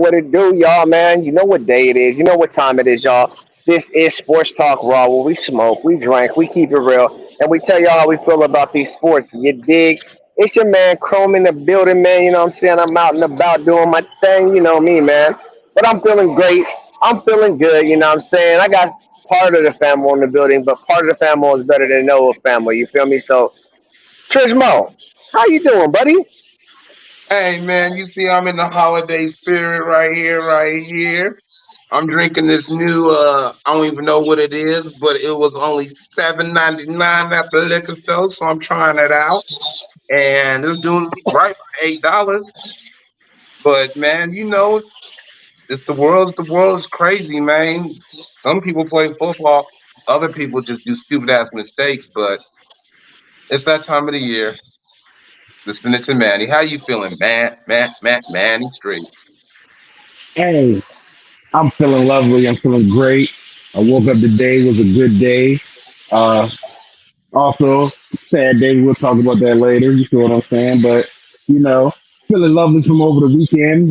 What it do, y'all, man? You know what day it is. You know what time it is, y'all. This is Sports Talk Raw, where we smoke, we drink, we keep it real, and we tell y'all how we feel about these sports. You dig? It's your man Chrome in the building, man. You know what I'm saying? I'm out and about doing my thing. You know me, man. But I'm feeling great. I'm feeling good. You know what I'm saying? I got part of the family in the building, but part of the family is better than no family. You feel me? So, Trizmo, how you doing, buddy? Hey man, you see I'm in the holiday spirit right here, right here. I'm drinking this new I don't even know what it is, but it was only $7.99 at the liquor store, so I'm trying it out. And it's doing me right for $8. But man, the world is crazy, man. Some people play football, other people just do stupid ass mistakes, but it's that time of the year. Listening to Manny. How you feeling, Manny Streets? Hey, I'm feeling lovely. I'm feeling great. I woke up today was a good day. Uh, Also, sad day. We'll talk about that later. You feel what I'm saying? But you know, feeling lovely from over the weekend.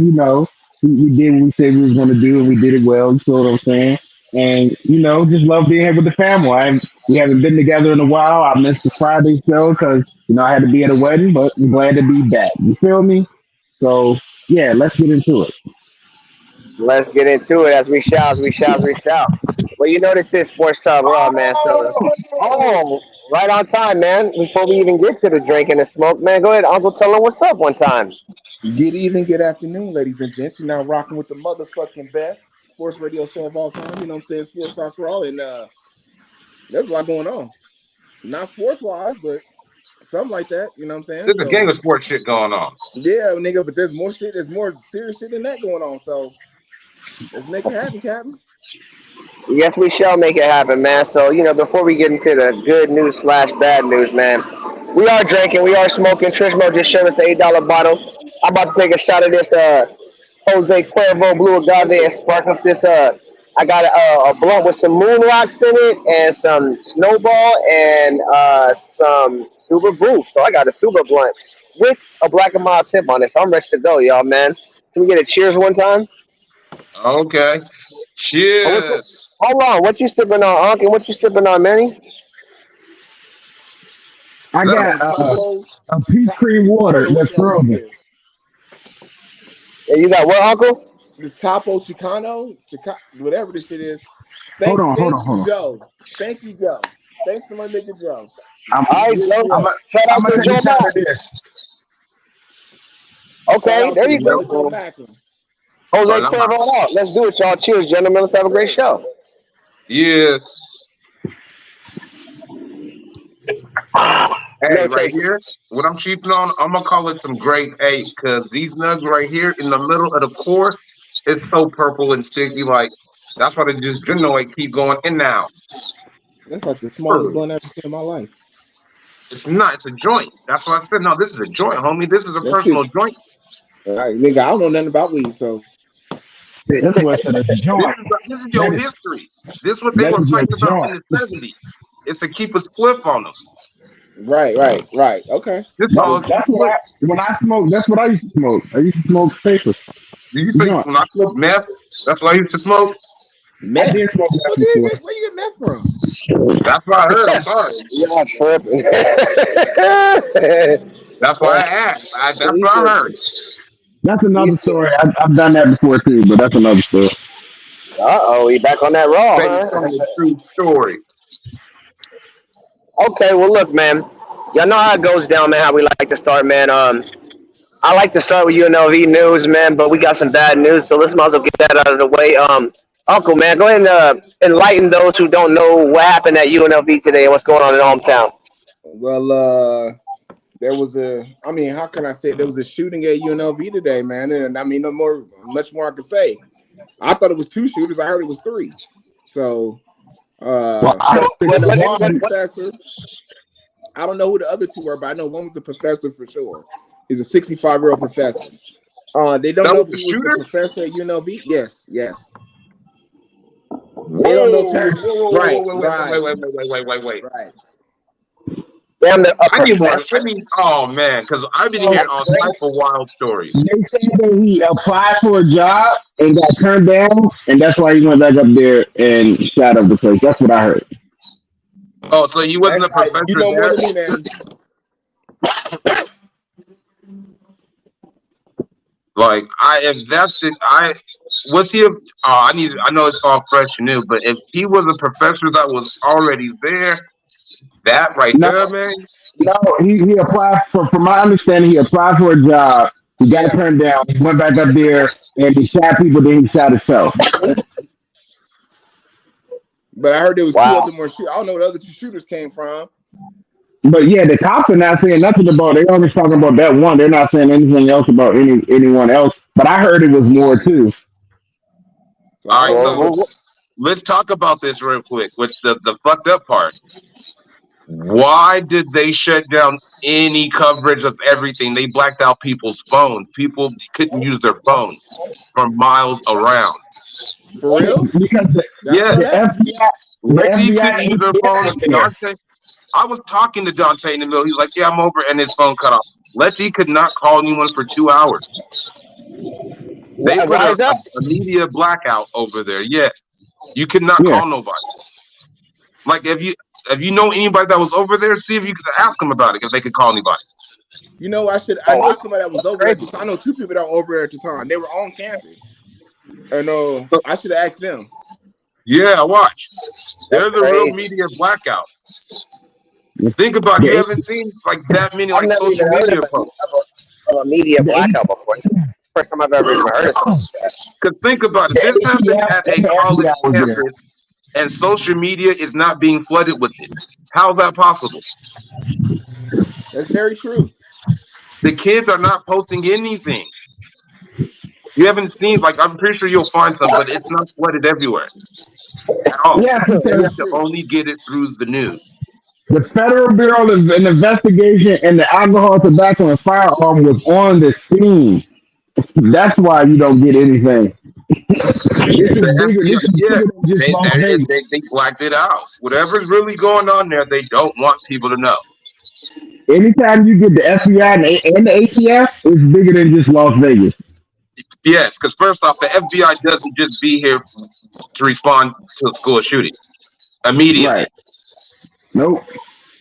We did what we said we was going to do, and we did it well. You feel what I'm saying? And just love being here with the family. We haven't been together in a while. I missed the Friday show because I had to be at a wedding, but I'm glad to be back. You feel me? So yeah, let's get into it. Let's get into it as we shout, as we shout, as we shout. Well, you know this is Sports Talk Raw, man. So, oh, right on time, man. Before we even get to the drink and the smoke, man, go ahead, Uncle. Tell them what's up one time. Good evening, good afternoon, ladies and gents. You're now rocking with the motherfucking best sports radio show of all time. You know what I'm saying? Sports Talk Raw, and there's a lot going on. Not sports wise, but something like that. You know what I'm saying? There's a So gang of sports shit going on. yeah, nigga, but there's more shit. There's more serious shit than that going on. So let's make it happen, Captain. Yes, we shall make it happen, man. So, before we get into the good news slash bad news, man, we are drinking, we are smoking. Trismo just showed us the $8 bottle. I'm about to take a shot of this Jose Cuervo Blue Agave and spark up this. I got a blunt with some moon rocks in it and some snowball and some super boost. So I got a super blunt with a black and mild tip on it. So I'm ready to go, y'all, man. Can we get a cheers one time? Okay. Oh, Cheers. hold on. What you sipping on, Unc? And what you sipping on, Manny? I That got Some Topo. a peach cream I don't water know what that's the hell this frozen. is. And you got what, Uncle? This Topo Chicano, whatever this shit is. Hold Thank, on, hold thank on, you, hold on. Joe. Thank you, Joe. Thanks to my nigga Joe. I'm All right, He hooked Joe. me I'm up. a, Shout I'm out gonna to take a Joe shot Mack. of this. Shout Okay, out there to the you brother go. Joe beautiful. Mackin. Jose Well, I'm Cuervo out. Let's do it, y'all. Cheers, gentlemen. Let's have a great Sir. show. yeah. Hey, No right chaser. here, what I'm cheaping on, I'm gonna call it some grade eight because these nugs right here in the middle of the core, it's so purple and sticky. Like that's why they just genoid keep going in now. That's like the smallest Ugh. blunt I've ever seen in my life. It's not. It's a joint. That's what I said. No, this is a joint, homie. This is a That shit, personal joint. nigga, I don't know nothing about weed, so This was a joint. This is That your is history. This is what they that were is your fighting about in joint. the '70s. It's to keep a spliff on them. right. Okay. This That's all is that's what spliff. I when I smoke. That's what I used to smoke. I used to smoke papers. Do you think Joint. when I smoke meth, that's what I used to smoke? I Meth. did smoke that What do you before. get? Where you get meth from? That's what I heard. I'm sorry. Y'all tripping. That's why I asked. That's what I heard. That's Uh another story. I've done that before too, but that's another story. oh, he back on that raw, Based huh? on the true story. Okay, well, look, man. Y'all know how it goes down, man. How we like to start, man. I like to start with UNLV news, man, but we got some bad news, so let's might as well get that out of the way. Uncle, man, go ahead and enlighten those who don't know what happened at UNLV today and what's going on in hometown. Well, there was I mean, how can I say it? There was a shooting at UNLV today, man. And I mean, much more I could say. I thought it was 2 shooters. I heard it was 3. So, Well, I don't think I know it's one was a one. professor. I don't know who the other 2 were, but I know one was a professor for sure. He's a 65-year-old professor. They don't That know was if the he was the shooter. professor at UNLV. Yes. They don't know if he Whoa! was Whoa! right, Wait! right. Damn, a I need more. professor. Oh man, because I've been hearing That's all crazy. type of wild stories. They said that he applied for a job and got turned down, and that's why he went back up there and shot up the place. That's what I heard. Oh, so he wasn't a You professor know more there. than me, Mannie. Like if that's the, was he? I know it's all fresh and new, but if he was a professor that was already there, that right No, there, man. no, he applied for. From my understanding, he applied for a job. He got Yeah, turned down. He went back up there and he shot people. Then he shot himself. but I heard there was 2 Wow. other more shooters. I don't know where the other 2 shooters came from. But yeah, the cops are not saying nothing about. They only talking about that one. They're not saying anything else about anyone else. But I heard it was more too. So I All right, don't Well, know. so let's talk about this real quick. Which the fucked up part? Why did they shut down any coverage of everything? They blacked out people's phones. People couldn't use their phones for miles around. For real? Because I didn't know the Yes, that. FBI, the Letty FBI couldn't and use her ATF phone. was there. Dante, I was talking to Dante in the middle. He's like, "Yeah, I'm over," and his phone cut off. Letty could not call anyone for 2 hours. They put why is that? a media blackout over there. Yes, you could not Yeah, call nobody. Like if you know anybody that was over there, see if you could ask them about it if they could call anybody. You know, I Oh, know somebody that was that's over there at crazy. the time. I know 2 people that were over there at the time. They were on campus. And I should have asked them. Yeah, watch. That's There's a real crazy. media blackout. Think about it. You the haven't seen like that many I've like never even social heard media posts. of a media the blackout before. First time I've ever even heard of something like that. Because think about it. This happened ATF at a and the college FBI was there. campus, and social media is not being flooded with it. How's that possible? That's very true. The kids are not posting anything. You haven't seen like I'm pretty sure you'll find some, but it's not flooded everywhere at all. Yeah, You Very because have to true. only get it through the news. the Federal Bureau of Investigation and the Alcohol, Tobacco, and Firearm was on the scene. That's why you don't get anything. This is The bigger. This FBI, is yeah, bigger than just they Las there it is. Vegas. They blacked it out. Whatever's really going on there, they don't want people to know. Anytime you get the FBI and the ATF, it's bigger than just Las Vegas. Yes, because first off, the FBI doesn't just be here to respond to a school shooting Right. immediately. Nope.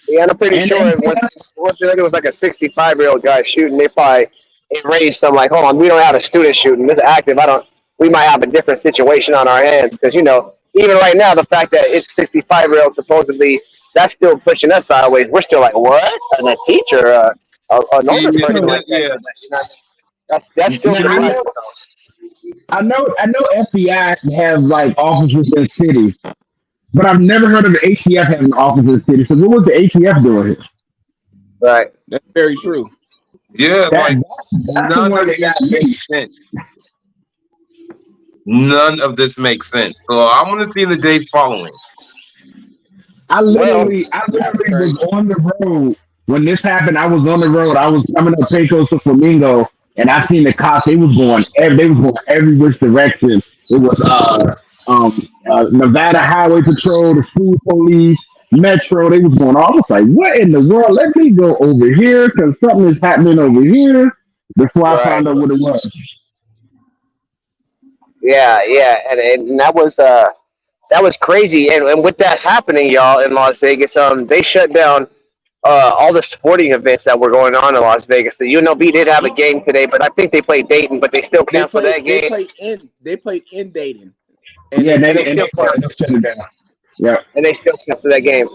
Yeah, and I'm pretty And sure ATF, once it was like a 65-year-old guy shooting, they probably enraged them like, hold on, we don't have a student shooting. This is active. We might have a different situation on our hands because even right now, the fact that it's 65-year-old supposedly that's still pushing us sideways. We're still like, what? And a teacher, an older Yeah, person so like that. yeah. That's still now surprising. I know FBI have like offices in cities, but I've never heard of the ATF having an office in the city. So what was the ATF doing here? Right. That's very true. Yeah, That, like that's the none one of that this got me. makes sense. None of this makes sense. So I'm gonna see in the days following. Well, I That's literally was crazy. on the road when this happened. I was on the road. I was coming up Pecos to Flamingo, and I seen the cops. They was going every which direction. It was Nevada Highway Patrol, the food police, Metro. They was going all. I was like, what in the world? Let me go over here because something is happening over here. Before I right. found out what it was. Yeah, and that was crazy. And with that happening, y'all, in Las Vegas, they shut down all the sporting events that were going on in Las Vegas. The UNLV did have a game today, but I think they played Dayton, but they still canceled that game, They played in Dayton, and Yeah, they and they and still they canceled, shut it down. Yeah. that game.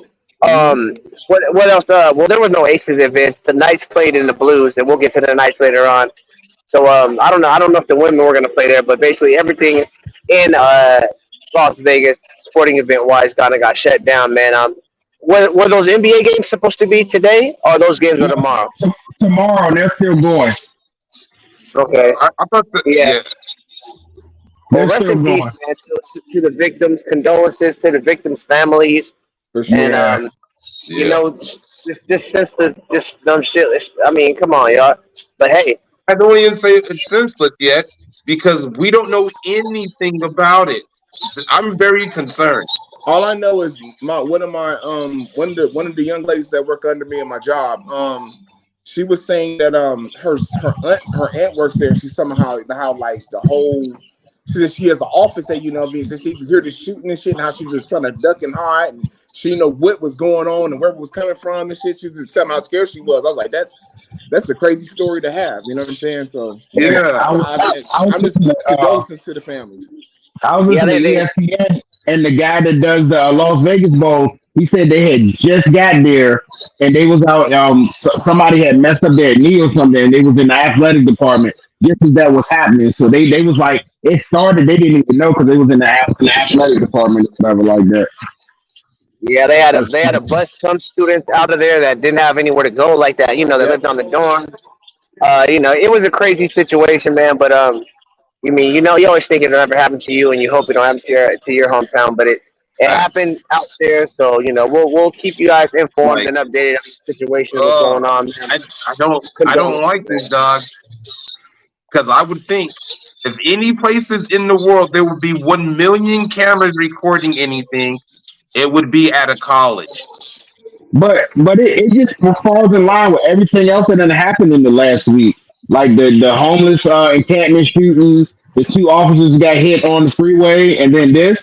hmm What else? Well, there was no Aces events. The Knights played in the Blues, and we'll get to the Knights later on. So I don't know. I don't know if the women were going to play there, but basically everything in Las Vegas, sporting event wise, kind of got shut down, man. were those NBA games supposed to be today, or those games are No, tomorrow? tomorrow and they're still going. Okay. I thought that, Yeah. yeah, Well, They're rest still in peace, going. man, to the victims. Condolences to the victims' families, For and sure. Yeah, you yeah. know, just since the just dumb shit. I mean, come on, y'all. But hey, I don't even say it's senseless yet because we don't know anything about it. I'm very concerned. All I know is my one of the young ladies that work under me in my job. She was saying that her aunt works there. She's somehow how like the whole. She said she has an office that so she could hear the shooting and shit, and how she was just trying to duck and hide, and she know what was going on and where it was coming from and shit. She was just telling me how scared she was. I was like, that's a crazy story to have. You know what I'm saying? So yeah. Yeah, I was I'm just listening to condolences to the families. I was yeah, listening to they ESPN, and the guy that does the Las Vegas Bowl, he said they had just got there, and they was out. Somebody had messed up their knee or something, and they was in the athletic department just as that was happening. So they was like, it started. They didn't even know because they was in the athletic department or whatever like that. yeah That's they had a bus some students out of there that didn't have anywhere to go like that. You know, they Yep. lived on the dorm. You know, it was a crazy situation, man. But you mean, you know, you always think it'll never happen to you, and you hope it don't happen to your hometown. But it facts. happened out there, so you know, we'll keep you guys informed Like, and updated on the situation, what's going on, man. I I don't Condolences, like man. this, dog, because I would think if any places in the world there would be 1 million cameras recording anything, it would be at a college. but it just falls in line with everything else that done happened in the last week. Like the homeless encampment shootings, the two officers got hit on the freeway, and then this.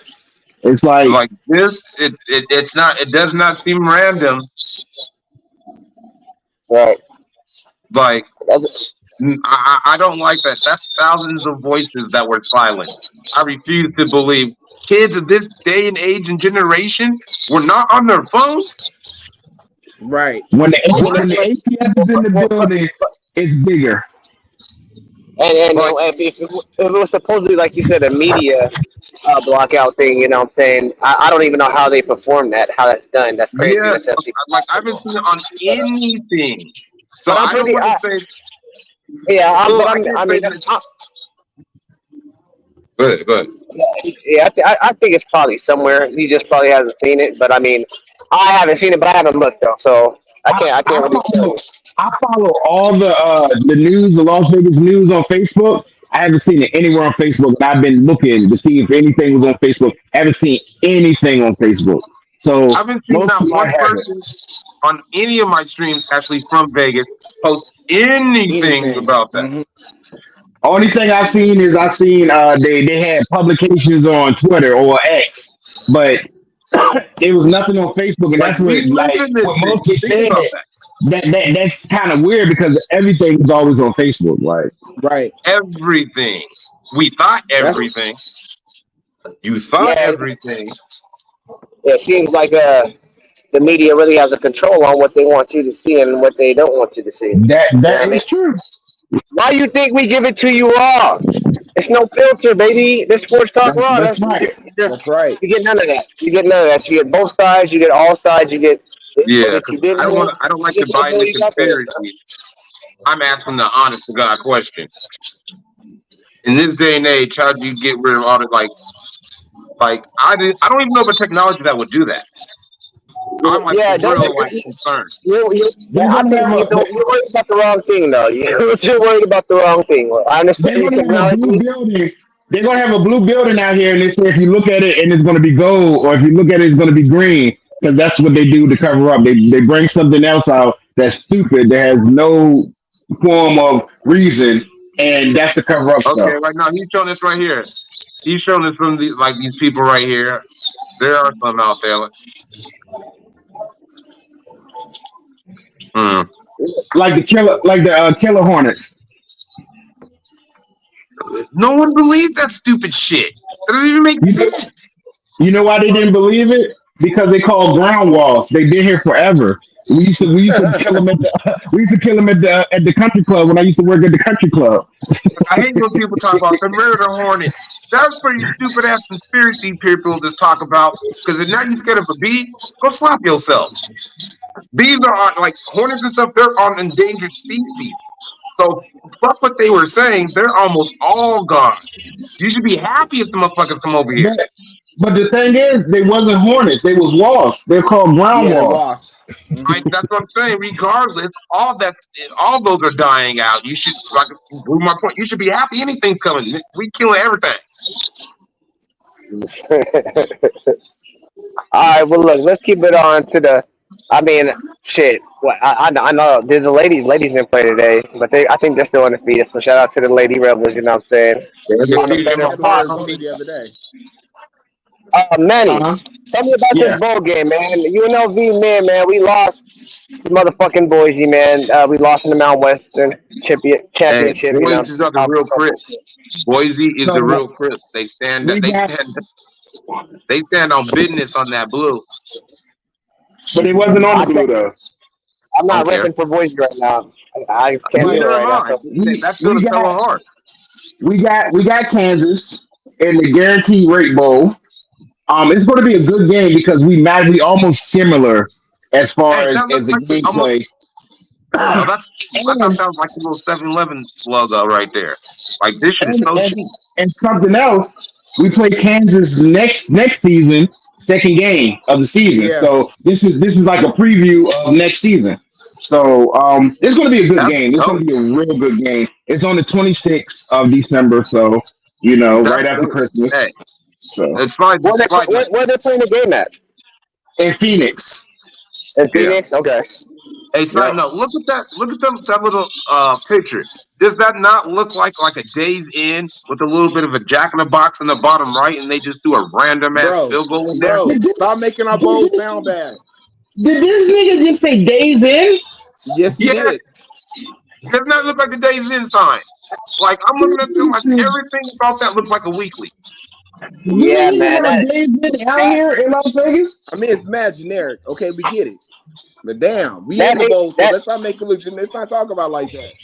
It's like, Like this, it's not. It does not seem random. Right. Like That's- I don't like that. That's thousands of voices that were silent. I refuse to believe kids of this day and age and generation were not on their phones. Right. when I mean, when the ATF is in the building, it's bigger. Like, and if it was supposedly like you said a media blockout thing, you know what I'm saying? I don't even know how they perform that, how that's done. That's crazy. yes, That's actually like I haven't possible. seen it on anything. So But I'm I don't pretty, want to say. yeah. Well, But I can't I say mean, that. Go ahead. Go ahead. yeah. I think it's probably somewhere. He just probably hasn't seen it. But I mean, I haven't seen it, but I haven't looked though. So I I can't really tell follow you. I follow all the news, the Las Vegas news on Facebook. I haven't seen it anywhere on Facebook, and I've been looking to see if anything was on Facebook. I haven't seen anything on Facebook, I so haven't seen most not people I one haven't. person on any of my streams actually from Vegas post anything Anything. about that. Hmm. Only thing I've seen is they had publications on Twitter or X, but it was nothing on Facebook, and Like that's we what live like in this what city. most get Think said about that. that's kind of weird because everything is always on Facebook. Like Right. Everything. We thought That's everything. You thought Yeah, everything. it seems like the media really has a control on what they want you to see and what they don't want you to see. You know that what I mean? is true. Why you think we give it to you raw? It's no filter, baby. This sports talk raw. That's right. that's right. You get none of that. You get none of that. You get both sides. You get all sides. You get info Yeah, that you because didn't know. I don't You like to get buy info into you got there. conspiracy. I'm asking the honest to God question. In this day and age, how do you get rid of all the I don't even know of a technology that would do that. I'm like Yeah, don't. real concerned. They're I gonna think have a you're worried about the wrong thing, though. You're worried about the wrong thing. I understand they're your gonna have a blue technology. building. They're gonna have a blue building out here, and they say if you look at it and it's gonna be gold, or if you look at it, it's gonna be green, because that's what they do to cover up. They bring something else out that's stupid that has no form of reason, and that's to cover up Okay, stuff. right now he's showing this right here. He's showing this from these people right here. There are some out there. Hmm. Like the killer hornets. No one believed that stupid shit. That doesn't even make You know, sense. you know why they didn't believe it? because they call ground walls. They've been here forever. We used to kill them at the we used to kill them at the country club when I used to work at the country club. I hate when people talk about the murder hornet. That's for you stupid ass conspiracy people to talk about. Because if now you scared of a bee, go slap yourself. Bees are like hornets and stuff. They're on endangered species. So fuck what they were saying. They're almost all gone. You should be happy if the motherfuckers come over here. But the thing is, they wasn't hornets. They was wasps. They're called ground Yeah, they're walls. wasps. That's what I'm saying. Regardless, all those are dying out. You should, like, prove my point. You should be happy anything's coming. We killing everything. All right, well, look, let's keep it on to the. I mean, shit. Well, I know there's the ladies didn't play today, but I think they're still undefeated. So shout out to the Lady Rebels. You know what I'm saying? They're Yeah, On the they defeated beat better my Metro pot. Arizona homie. the other day. Manny, Uh huh. tell me about this Yeah. bowl game, man. UNLV, man. We lost to motherfucking Boise, man. We lost in the Mountain Western Hey, championship. You know, Boise are the real Crips. Boise is the So real Crips. They stand. we They got, stand. They stand on business on that blue. but it wasn't on I the blue can't, though. I'm I not don't care. repping for Boise right now. I can't do But it Neither am right now. I. So we That field we is hella got hard. we got Kansas in the guaranteed rate bowl. It's going to be a good game because we almost similar as Hey, far that as looks the like almost. gameplay. Oh, that's. I thought and that was like a little 7-Eleven logo right there. Like this shit is and so and cheap. and something else, we play Kansas next season, second game of the season. Yeah, So this is like a preview of next season. So it's going to be a good That's game. It's going dope. to be a real good game. It's on the 26th of December, so right That's after dope. Hey, Christmas. So slide note. where they playing the game at? in Phoenix. In Yeah. Phoenix? Okay. Hey, side Yep. note. Look at that. Look at that little picture. Does that not look like a Days Inn with a little bit of a Jack in the Box in the bottom right, and they just do a random ass bro, field goal in there? bro, Did this, stop making our did bowls this, sound bad. did this nigga just say days in? Yes, he Yeah, did. does not look like a Days Inn sign. Like I'm looking at them, like everything about that looks like a weekly. Do Yeah, they even man. have days in out That here in Las Vegas? I mean, it's mad generic. Okay, we get it. But damn, we that in the bowl, so that let's not make it look. Let's not talk about like that.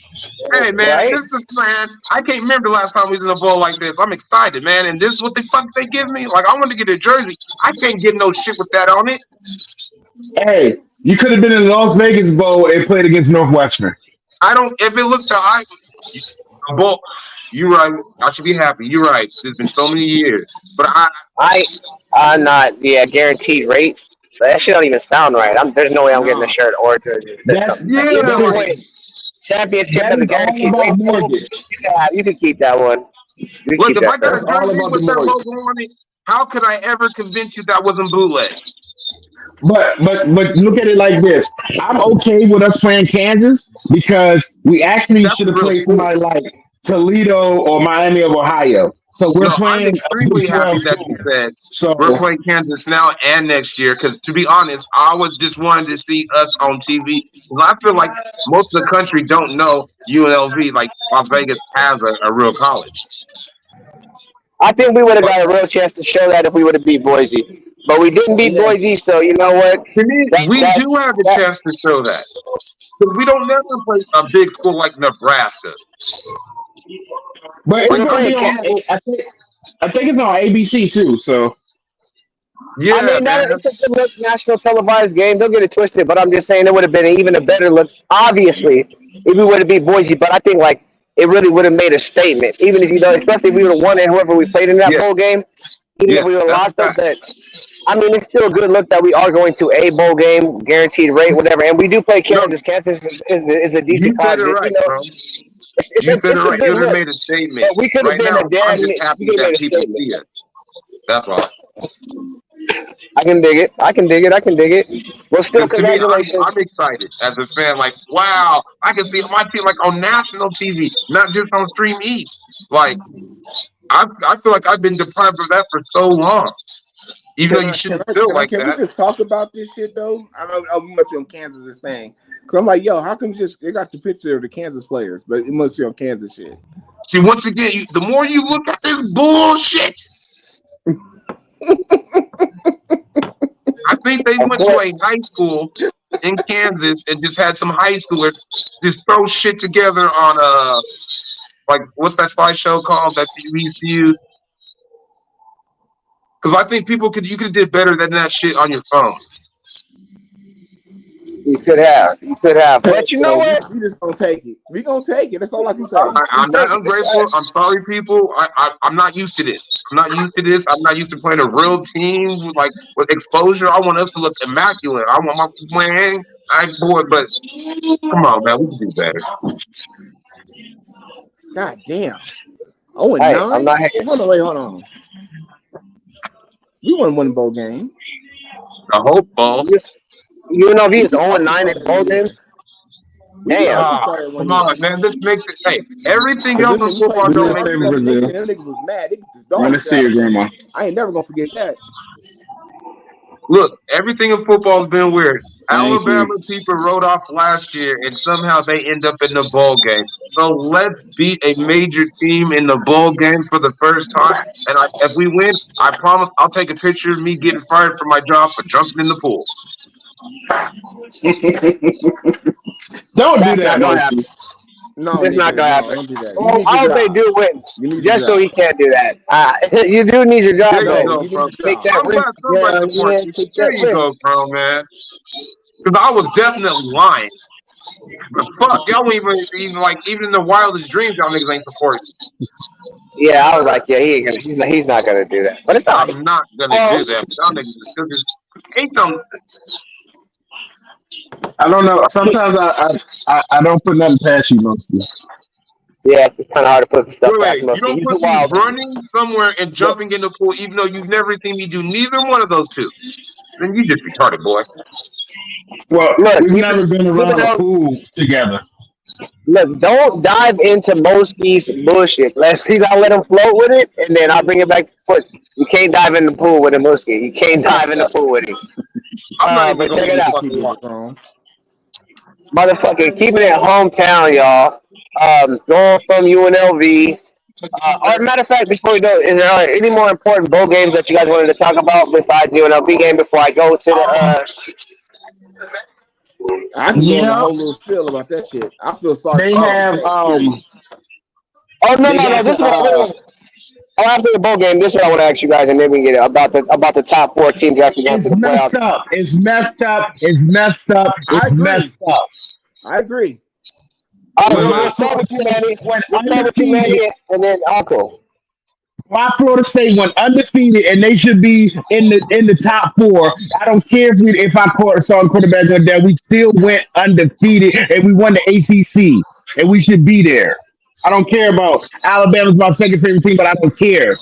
Hey man, right. this is man. I can't remember the last time we was in a bowl like this. I'm excited, man, and this is what the fuck they give me. Like I want to get a jersey. I can't get no shit with that on it. Hey, you could have been in the Las Vegas Bowl and played against Northwestern. I don't. If it looks to I, bowl. You're right. I should be happy. You're right. It's been so many years, but I I'm not guaranteed rate. That shit don't even sound right. There's no way I'm getting a No, shirt or a jersey. That's yeah, Either like way, championship that and the is all guaranteed about rate bowl, mortgage. you can keep that one. You can look. keep If I that got shirt. a That's all jersey about the with that mortgage. logo on it, how could I ever convince you that wasn't bootleg? But look at it like this. I'm okay with us playing Kansas because we actually That's should have real played cool. somebody like Toledo or Miami of Ohio. So we're No, I'm playing a extremely Big happy 12 that you school. said So we're playing Kansas now and next year. Because to be honest, I was just wanting to see us on TV. Well, I feel like most of the country don't know UNLV. Like Las Vegas has a real college. I think we would have But got a real chance to show that if we would have beat Boise, but we didn't beat yeah, Boise. So you know what? to me, That we that do have a that chance to show that. Because we don't never play a big school like Nebraska. but we it's Like gonna I'm be played on Kansas. I think it's on ABC too. So I yeah, mean, man. it's a good look, national televised game. Don't get it twisted, but I'm just saying it would have been even a better look, obviously, if we would have beat Boise. But I think like it really would have made a statement, even if especially if we would have won and whoever we played in that Yeah, bowl game, even if yeah, we would have that's a lost them. fact. But I mean, it's still a good look that we are going to a bowl game, guaranteed rate, whatever. And we do play No, Kansas. Kansas is a you decent said college. it right, bro. You said it It's a right. It good would have look. made a statement. But we could have Right been now, a I'm damn. just We happy could have that made a people statement. see us. That's all. I can dig it. I can dig it. I can dig it. Well, still, Because to me, congratulations. I'm excited as a fan. Like, wow, I can see my team like on national TV, not just on Stream East. Like, I feel like I've been deprived of that for so long. Even though can you I can shouldn't I feel can I like can we that. just talk about this shit though? I know we must be on Kansas thing. Cause I'm like, yo, how come they got the picture of the Kansas players, but it must be on Kansas shit. See, once again, the more you look at this bullshit, I think they Of went to a course. high school in Kansas and just had some high schoolers just throw shit together on like what's that slideshow called that we used to use? Because I think you could have did better than that shit on your phone. You could have. You could have. Hey, But you know yo, what? we just gonna take it. We gonna take it. That's all I can say. I'm not ungrateful. I'm sorry, people. I'm not used to this. I'm not used to this. I'm not used to playing a real team with exposure. I want us to look immaculate. I want my man. But come on, man, we can do better. God damn. Oh, and Hey, I'm 9? not hating. Hold on. We won one bowl game. The hope ball. UNLV We is beat 0-9 Arkansas in that bowl one year. games. We beat Damn. Arkansas that one Come year. on, man. This makes it. Hey, everything Because else in we played football Do me don't a make favor, sense. Arkansas State, Brazil. and them niggas was mad. They beat the Let dog me shit see out your of us. grandma. I ain't never gonna forget that. Look, everything in football has been weird. Thank you. Alabama people wrote off last year, and somehow they end up in the bowl game. So let's beat a major team in the bowl game for the first time. And if we win, I promise I'll take a picture of me getting fired from my job for jumping in the pool. Don't do That's that, not gonna happen. Mochi. No, It's not nigga, gonna no, happen. don't do that. You Well, need your I hope they job. do win, You need your just so job. he can't do that. You do need your job, There you though. No, go, you need bro. your Take job. that I'm risk. glad somebody Yeah, supports yeah, you. take There that you risk. go, bro, man. Because I was definitely lying. But fuck, y'all even like even in the wildest dreams, y'all niggas ain't supporting. Yeah, I was like, yeah, he ain't gonna. He's not gonna do that. But it's all right. I'm not gonna do Well, that. Y'all niggas just ain't them. I don't know. Sometimes I don't put nothing past you, Mochi. yeah, it's kind of hard to put the stuff past Wait, you Muskie. don't He's a put me wild one. running somewhere and Look, jumping in the pool, even though you've never seen me do neither one of those two. Then you just retarded, boy. Well, look, we've never been even around a though, pool together. look, don't dive into Moski's bullshit. I'll let him float with it, and then I'll bring it back to foot. You can't dive in the pool with a Muskie. You can't dive in the pool with him. I'm not even But gonna check That it even out. nigga fucking keep lie. it wrong. Motherfucking keeping it hometown, y'all. Going from UNLV. Or matter of fact, before we go, is there any more important bowl games that you guys wanted to talk about besides the UNLV game before I go to the? I can go on a Yeah, whole little spiel about that shit. I feel sorry they for Michigan have State. Period. Oh no they no no! got This the is what I really. Oh, after the bowl game, this is what I want to ask you guys, and then we can get it about the top four teams actually going to it's the messed playoffs. up. It's messed up. It's messed up. I It's messed agree. up. I agree. All right, Wait, well, My we'll wait. start Florida with you, State Manny. went We'll start with you, undefeated. Manny, and then Uncle. My Florida State went undefeated, and they should be in the top four. I don't care if saw the quarterback on there. We still went undefeated, and we won the ACC, and we should be there. I don't care about Alabama's my second favorite team, but I don't care.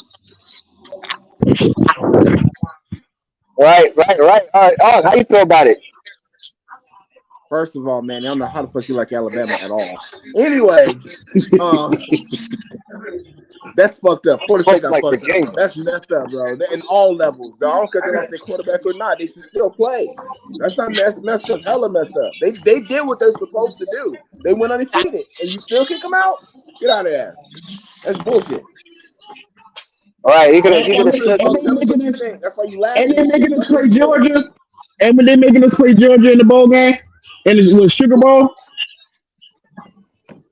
Right, right, right. All right, oh, how you feel about it? First of all, man, I don't know how the fuck you like Alabama at all. Anyway, uh, that's fucked up. Florida State Folks got like fucked up. Virginia. That's messed up, bro. In all levels, dog. I don't care if they lost their quarterback or not. They should still play. That's not messed up. Hella messed up. They did what they're supposed to do. They went undefeated, and you still kick them out. Get out of there. That's bullshit. All right, you could have And, you could and, have they, stood. and they Tell me what making you us think. That's why you and laughing they and shit. making us That's what play you doing. Georgia. And when they making us play Georgia in the bowl game, and it was Sugar Bowl.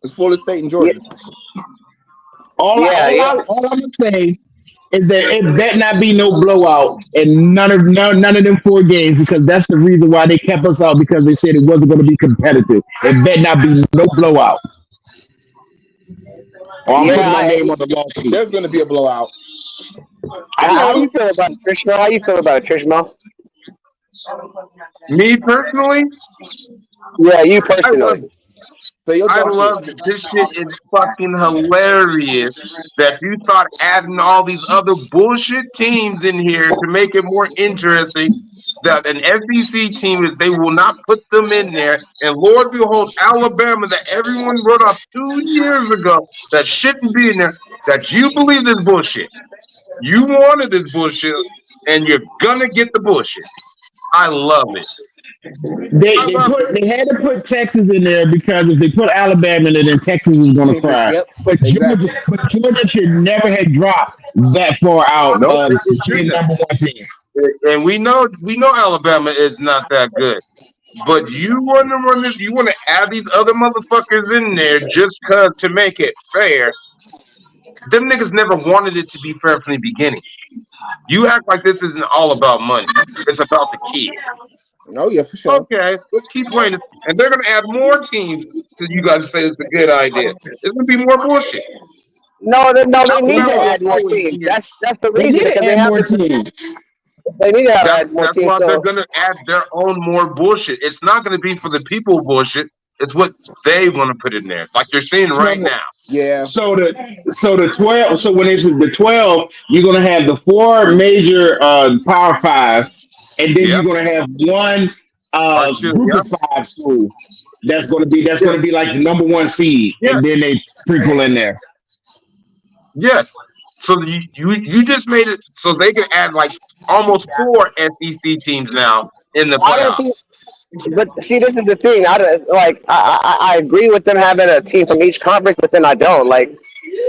It's Florida State and Yeah, Georgia. yeah, yeah. All I'm gonna say is that it better not be no blowout in none of them four games because that's the reason why they kept us out because they said it wasn't going to be competitive. It better not be no blowout. Or I'm Yeah, putting my I, name on the lawsuit. There's going to be a blowout. I how know. you feel about it, Trishma? How you feel about it, Trishma? Me personally, Yeah, you I love personally. it. Say your I dumb shit. love it. This shit is fucking hilarious. That you thought adding all these other bullshit teams in here to make it more interesting. That an SEC team is they will not put them in there. And Lord behold, Alabama that everyone wrote off 2 years ago that shouldn't be in there. That you believe this bullshit. You wanted this bullshit, and you're gonna get the bullshit. I love it. I love it. They had to put Texas in there because if they put Alabama in it, then Texas was going to cry. Yep, Georgia, exactly. but Georgia should never have dropped that far out Nope, of it being shouldn't have. number one team. And we know Alabama is not that good. But you want to run this, you want to add these other motherfuckers in there just cause to make it fair. Them niggas never wanted it to be fair from the beginning. You act like this isn't all about money. It's about the kid. Oh yeah, for sure. Okay, let's keep playing it. And they're gonna add more teams to you guys to say it's a good idea. It's gonna be more bullshit. No, they need to Alabama was add more always teams. here. That's the They reason need to because they add have more to. teams. They need to That's add more that's teams. why they're So gonna add their own more bullshit. It's not gonna be for the people bullshit. It's what they want to put in there, like they're seeing So right now. Yeah. so the 12. So when it's the 12, you're gonna have the four major Power Five, and then Yep. you're gonna have one Or two. Group Yep. of Five school. That's Yes. gonna be like the number one seed, Yes. and then they sprinkle in there. Yes. So you just made it so they can add like almost four SEC teams now in the I don't think. playoffs. But see, this is the thing. I don't like. I agree with them having a team from each conference, but then I don't like.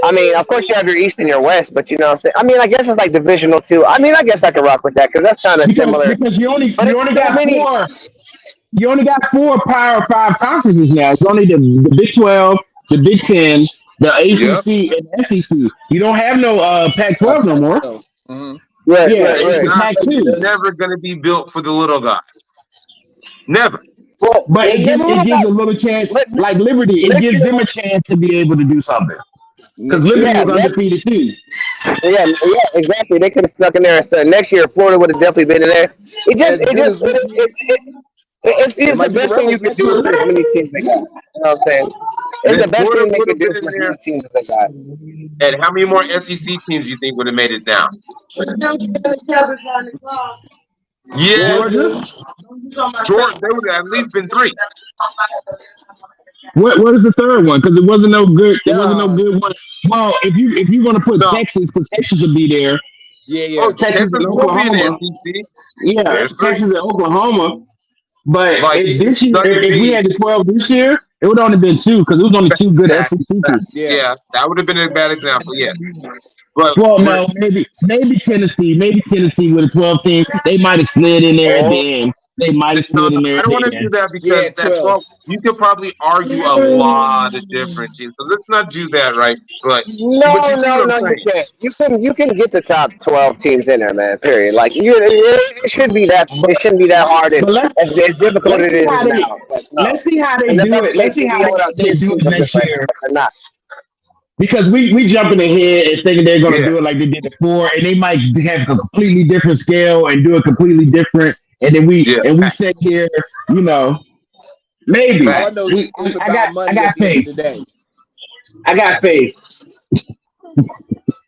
I mean, of course you have your East and your West, but you know, what I'm saying. I mean, I guess it's like divisional too. I mean, I guess I can rock with that because that's kind of because similar. because you only But you it's only so got many. four. You only got four Power Five conferences now. It's only the Big 12, the Big 10, the Yep. ACC, and the SEC. You don't have no Pac-12 no more. So, mhm. Right, Yeah, right, It's it's right. the not. It's Pac-2. never going to be built for the little guy. Never. Well, But it let gives me it look gives at a little chance, let, like Liberty. It next gives year. them a chance to be able to do something. Because Next Liberty year. Yeah, was next. undefeated too. Yeah, exactly. They could have stuck in there. And said next year, Florida would have definitely been in there. It just, As it good just, as we it it's the might be the best thing you Rebels could next do year. for as many teams they got. You know what I'm saying? It's Then the best Florida thing they would could have do been in for as there. many teams as they got. And how many more SEC teams do you think would have made it down? Yeah, Georgia. Georgia. They would have at least been three. What is the third one? Because it wasn't no good. It wasn't no Yeah. good one. Well, if you're gonna put No. Texas, because Texas will be there. Yeah, Oh, yeah. Texas and Texas will be in the Oklahoma. SEC. Yeah, There's three. Texas and Oklahoma. But Like if it's this year, going to if we be had the 12 this year, it would only been two because it was only two good that. SEC teams. Yeah. Yeah, that would have been a bad example. Yes, but Well, we're no, maybe Tennessee with a 12 team, they might have slid in there at all the end. They might have no, slid no. in there I at don't want the to do end. that because Yeah, that 12. 12. You could probably argue a lot of different teams. So let's not do that, right? But No, you see no, what I'm no, you saying? can't. You can get the top 12 teams in there, man. Period. Like it should be that. But It shouldn't be that hard and but as difficult let's as see it is how they now. But no, let's see how they and the do best it. case Let's see they how be able to they six do it teams. I'm just next like, year. they're not. Because we jumping ahead and thinking they're gonna Yeah, do it like they did before, and they might have a completely different scale and do it completely different. And then yeah. we sit here, you know, maybe All I Fact. know is it's I about got money at the end of faith. the day. I got faith.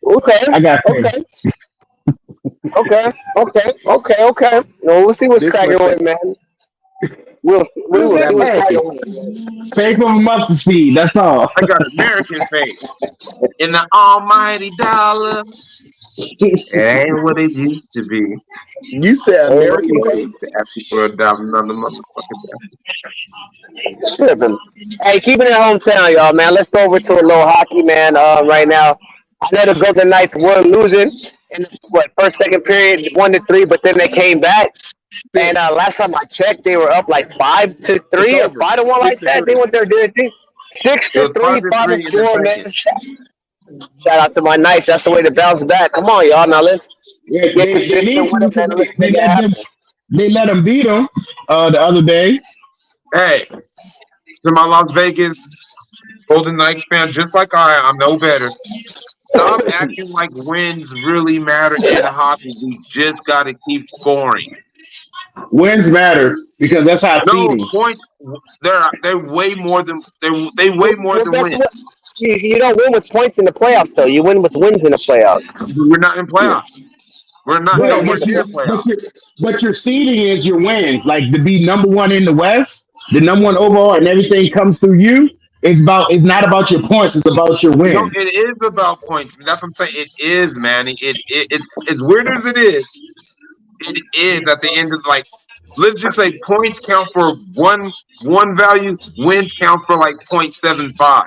Okay, I got faith. okay, okay. No, we'll see what's This cracking much with, faith. man. We will That see much what's Hey, faith. cracking with, man. faith from a mustard seed. That's all. I got American faith in the almighty dollar. It ain't what it used to be. You said Ain't what American it Boy, is. faith? used to ask you for another motherfucking Tripping. Hey, keeping it hometown, y'all, man. Let's go over to a little hockey, man. Right now, I know the Golden Knights were losing in the first, second period, 1-3, but then they came back. And Six. last time I checked, they were up like five to It's three or over. 5-1 like Six to that. They three. went there doing things. Six It to was three, five to five to three in the four, man. second. Shout out to my Knights. That's the way to bounce back. Come on, y'all. Now let's Yeah, get they consistent need with to them, because man. And let's they make it let them happen. beat them the other day. Hey, to my Las Vegas Golden Knights fan, just like I'm no better. Stop acting like wins really matter in hockey. We just got to keep scoring. Wins matter because that's how No seeding. points. They're way more than they way more Well, than that's what wins. you don't win with points in the playoffs, though. You win with wins in the playoffs. We're not in Yeah. playoffs. We're not But nowhere but you near but playoffs. your but your seeding is your wins. Like to be number one in the West, the number one overall, and everything comes through you. It's not about your points. It's about your No, wins. it is about points. That's what I'm saying. It is, Manny. It's as weird as it is. It is at the end of like, let's just say points count for one value, wins count for like 0.75.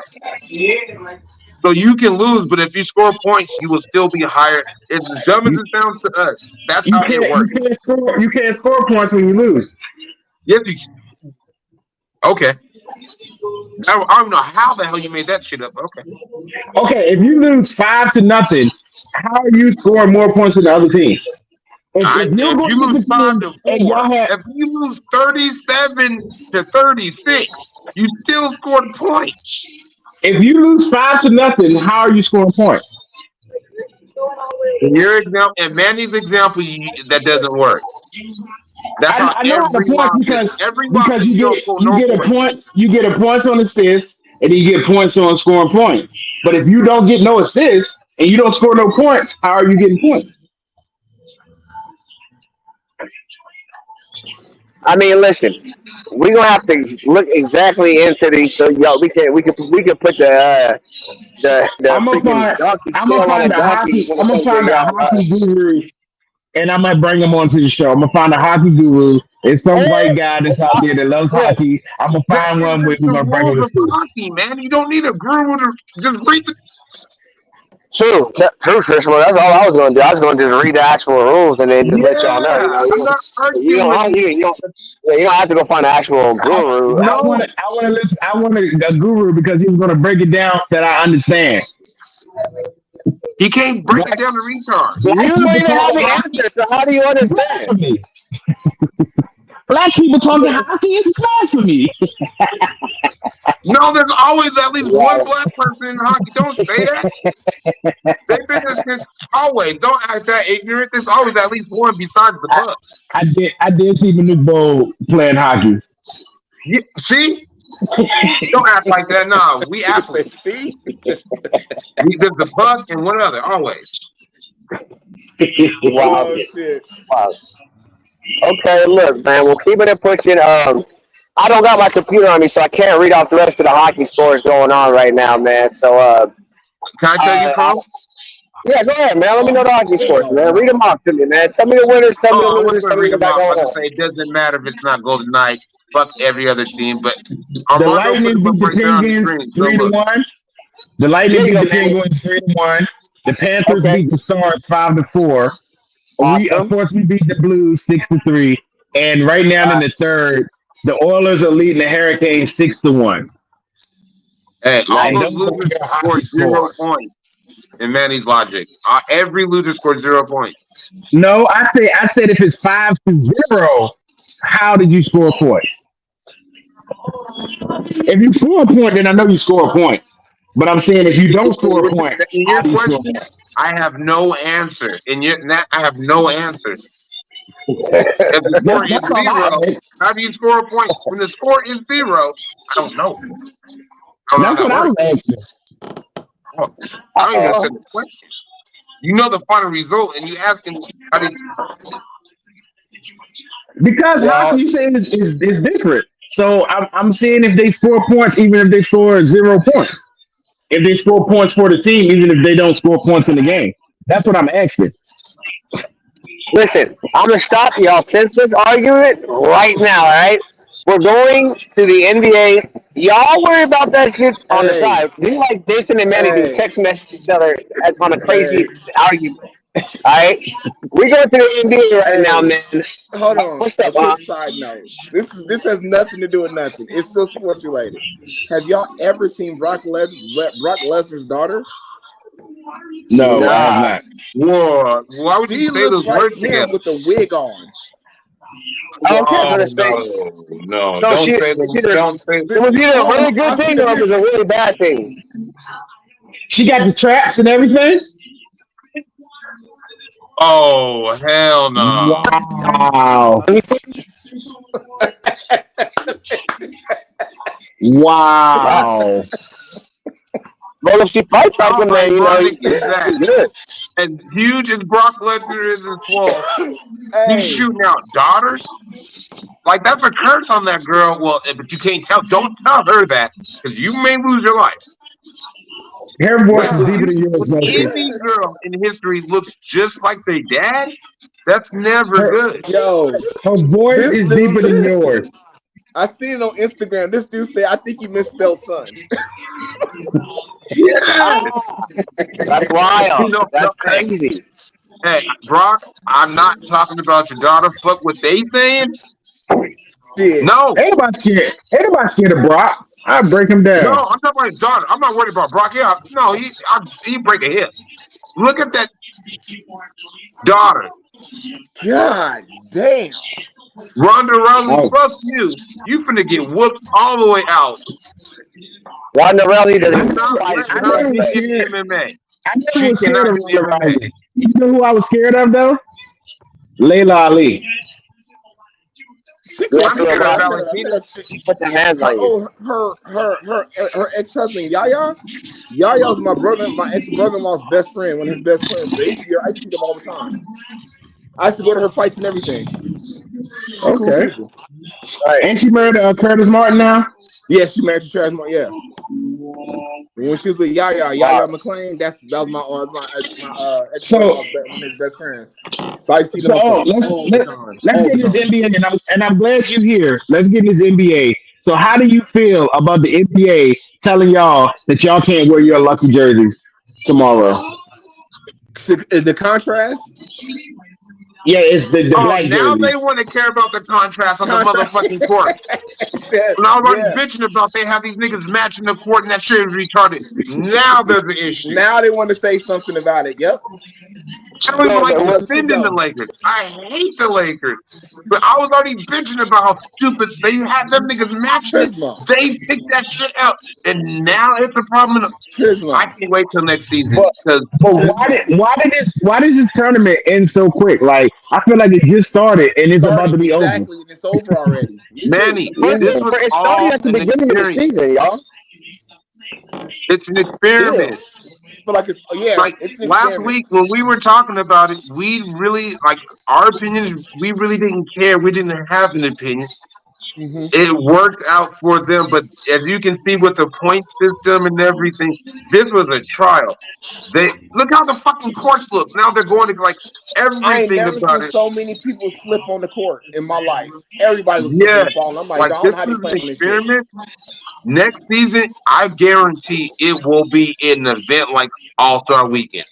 So you can lose, but if you score points, you will still be higher. As dumb as You, it sounds to us, that's you how it can't you works. can't score you can't score points when you lose. Yes, okay. I don't know how the hell you made that shit up. Okay. Okay, if you lose 5-0, how are you scoring more points than the other team? If you're If going you lose against a five team to and four, y'all have, if you lose 37-36, you still scored points. if you lose 5-0, how are you scoring points? In your example, in Manny's example, that doesn't work. That's how I know how to every points loss is. Every loss because is you don't score you no get a points. point you get a points on assists and then you get points on scoring points. But if you don't get no assists and you don't score no points, how are you getting points? I mean, listen, we're gonna have to look exactly into these. So, yo, we can put the I'm gonna freaking find donkey I'm gonna tail on a find a donkey hockey when I'm it gonna comes to find a y'all. hockey guru and I might bring him onto the show. I'm gonna find a hockey guru. It's some white Hey, guy that's out there that loves look, hockey. I'm gonna find one where That's we're the gonna bring him rules to of school. hockey, man. You don't need a guru to just read the. true, Tristan. Well, that's all I was gonna do. I was gonna just read the actual rules and then just let y'all know. Yeah, I'm not You arguing with don't, you. you don't, yeah, you don't have to go find an actual guru. No, I want to listen. I want a guru because he's gonna break it down that I understand. he can't break it Black down to retard. You black don't people even have talking the hockey answer, so how do you is understand? blasphemy. Black people talking hockey is blasphemy. No, there's always at least one Wow. black person in hockey. Don't say that. They've been there since always. Don't act that ignorant. There's always at least one besides the I, Bucks. I did see Manute Bowl playing hockey. Yeah, see, don't act like that. No, we athletes. See? There's the Buck and one other always. Wow. Oh shit. Wow. Okay, look, man. Well, keeping it pushing. I don't got my computer on me, so I can't read off the rest of the hockey scores going on right now, man. So, Can I tell you, uh, Pro? yeah, go ahead, man. Let me know the hockey scores, Hell man. Read them no. off to me, man. Tell me the winners. Tell me the Oh, I was losers. going Tell to me read what them got off. I going was going to on. say it doesn't matter if it's not Golden Knights. Fuck every other team. But The Armando put Lightning them up beat the right there on the Penguins screen. So three to look, one. The There Lightning you beat go, the man. Penguins 3-1. The Panthers Okay, beat the Stars 5-4. We of awesome. course we beat the Blues 6-3. And right now in the third, the Oilers are leading the Hurricanes 6-1. hey, all Nice. And those those are losers your hockey scored 0 scores. points in Manny's logic. Every loser scored 0 points. No, I said if it's 5-0, how did you score points? If you score a point, then I know you score a point. But I'm saying if you don't score a point, In how your do you score a question, point? I have no answer. I have no answer. If the score is That's all I zero, ask. how do you score a point? When the score is zero, I don't know. I don't know how That's that what I works. was asking. Oh, I don't even Uh-oh. understand the question. You know the final result, and you asking how did Because hockey, Y'all, you saying is different. So I'm saying if they score points, even if they score 0 points. If they score points for the team, even if they don't score points in the game. That's what I'm asking. listen, I'm gonna stop y'all senseless argument right now. All right, we're going to the NBA. Y'all worry about that shit on the Hey, side. Do like Jason and Manny do? hey, Text message each other on a crazy hey, argument. All right, we going to the NBA right now, hey. man. Hold on. What's up, A huh? quick side note. This has nothing to do with nothing. It's still sports related. Have y'all ever seen Brock Lesnar's daughter? No, I have Nah. not. whoa, why would you She say looks those like words him together? with a wig on. I don't care for Oh the space. no, No, don't she say it's them. either Don't say. it was either a really good I'll thing send a or it was a picture. really bad thing. She got the traps and everything. Oh hell no! Wow. I mean, uh, Wow. well, if she fights like How him, then ironic is she's that? good. As huge as Brock Lesnar is as well, he's Hey, shooting out daughters. Like that's a curse on that girl. Well, but you can't tell. Don't tell her that because you may lose your life. Her voice But is deeper nah. than yours, if Loki. any girl in history looks just like their dad, that's never Her good. Yo, her voice this is dude, deeper than yours. I seen it on Instagram. This dude said, I think he misspelled son. Yeah. That's wild. No, That's no, hey, crazy. hey, Brock, I'm not talking about your daughter. Fuck what they saying. Shit. No, Ain't nobody scared. Ain't nobody scared of Brock. I break him no, down. I'm talking about his daughter. I'm not worried about Brock. Yeah, no, he break a hip. Look at that daughter, God damn. Ronda Rousey. Oh, Fuck you. You finna get whooped all the way out. Ronda Rousey I doesn't never, fight Let's I not never anyway, do was but any scared. MMA. I never She was scared cannot of do Ronda MMA. Rousey. You know who I was scared of though? Layla Ali. She, yeah, I'm for a scared of lot. Valentina. She put the hands her on you. oh her ex-husband Yaya. Yaya was my ex-brother-in-law's best friend, one of his best friends. So I used to see them all the time. I used to go to her fights and everything. She cool Okay. people. Right. Ain't she married to Curtis Martin now? Yeah, she married to Trizmo. Yeah. When she was with Wow. Yaya McClain, that was my So ex-brother-in-law's one of his best friends. So I used to see them so all the time. let's All get the this time. NBA and I'm glad you're here. Let's get this NBA. So how do you feel about the NBA telling y'all that y'all can't wear your lucky jerseys tomorrow? The contrast? Yeah, it's the Oh, black now they jerseys. want to care about the contrast on the Contrast. motherfucking court. Yeah, When I was already yeah. bitching about they have these niggas matching the court and that shit is retarded. Now there's an issue. Now they want to say something about it. Yep. I don't even So like the, what, Look at defending the go. Lakers. I hate the Lakers. But I was already bitching about how stupid they had them niggas matching it. Trismo. They picked that shit out. And now it's a problem. I Trismo. can't wait till next season But because but Trismo. why did this tournament end so quick? Like I feel like it just started and it's about Started to be over. exactly, and it's over already. Me too. Manny, yeah, this was it started all at the an beginning of the experience. season, y'all. It's an Still, experiment. but like Like it's an last experiment. week when we were talking about it, we really like our opinions. We really didn't care. We didn't have an opinion. Mm-hmm. It worked out for them, but as you can see with the point system and everything, this was a trial. They look how the fucking courts look. Now they're going to like I ain't everything never seen about it. so many people slip on the court in my life. Everybody was slipping Yes, and falling. I'm like, like I don't this know how they was play an on this shit. experiment. Next season, I guarantee it will be an event like All Star Weekend.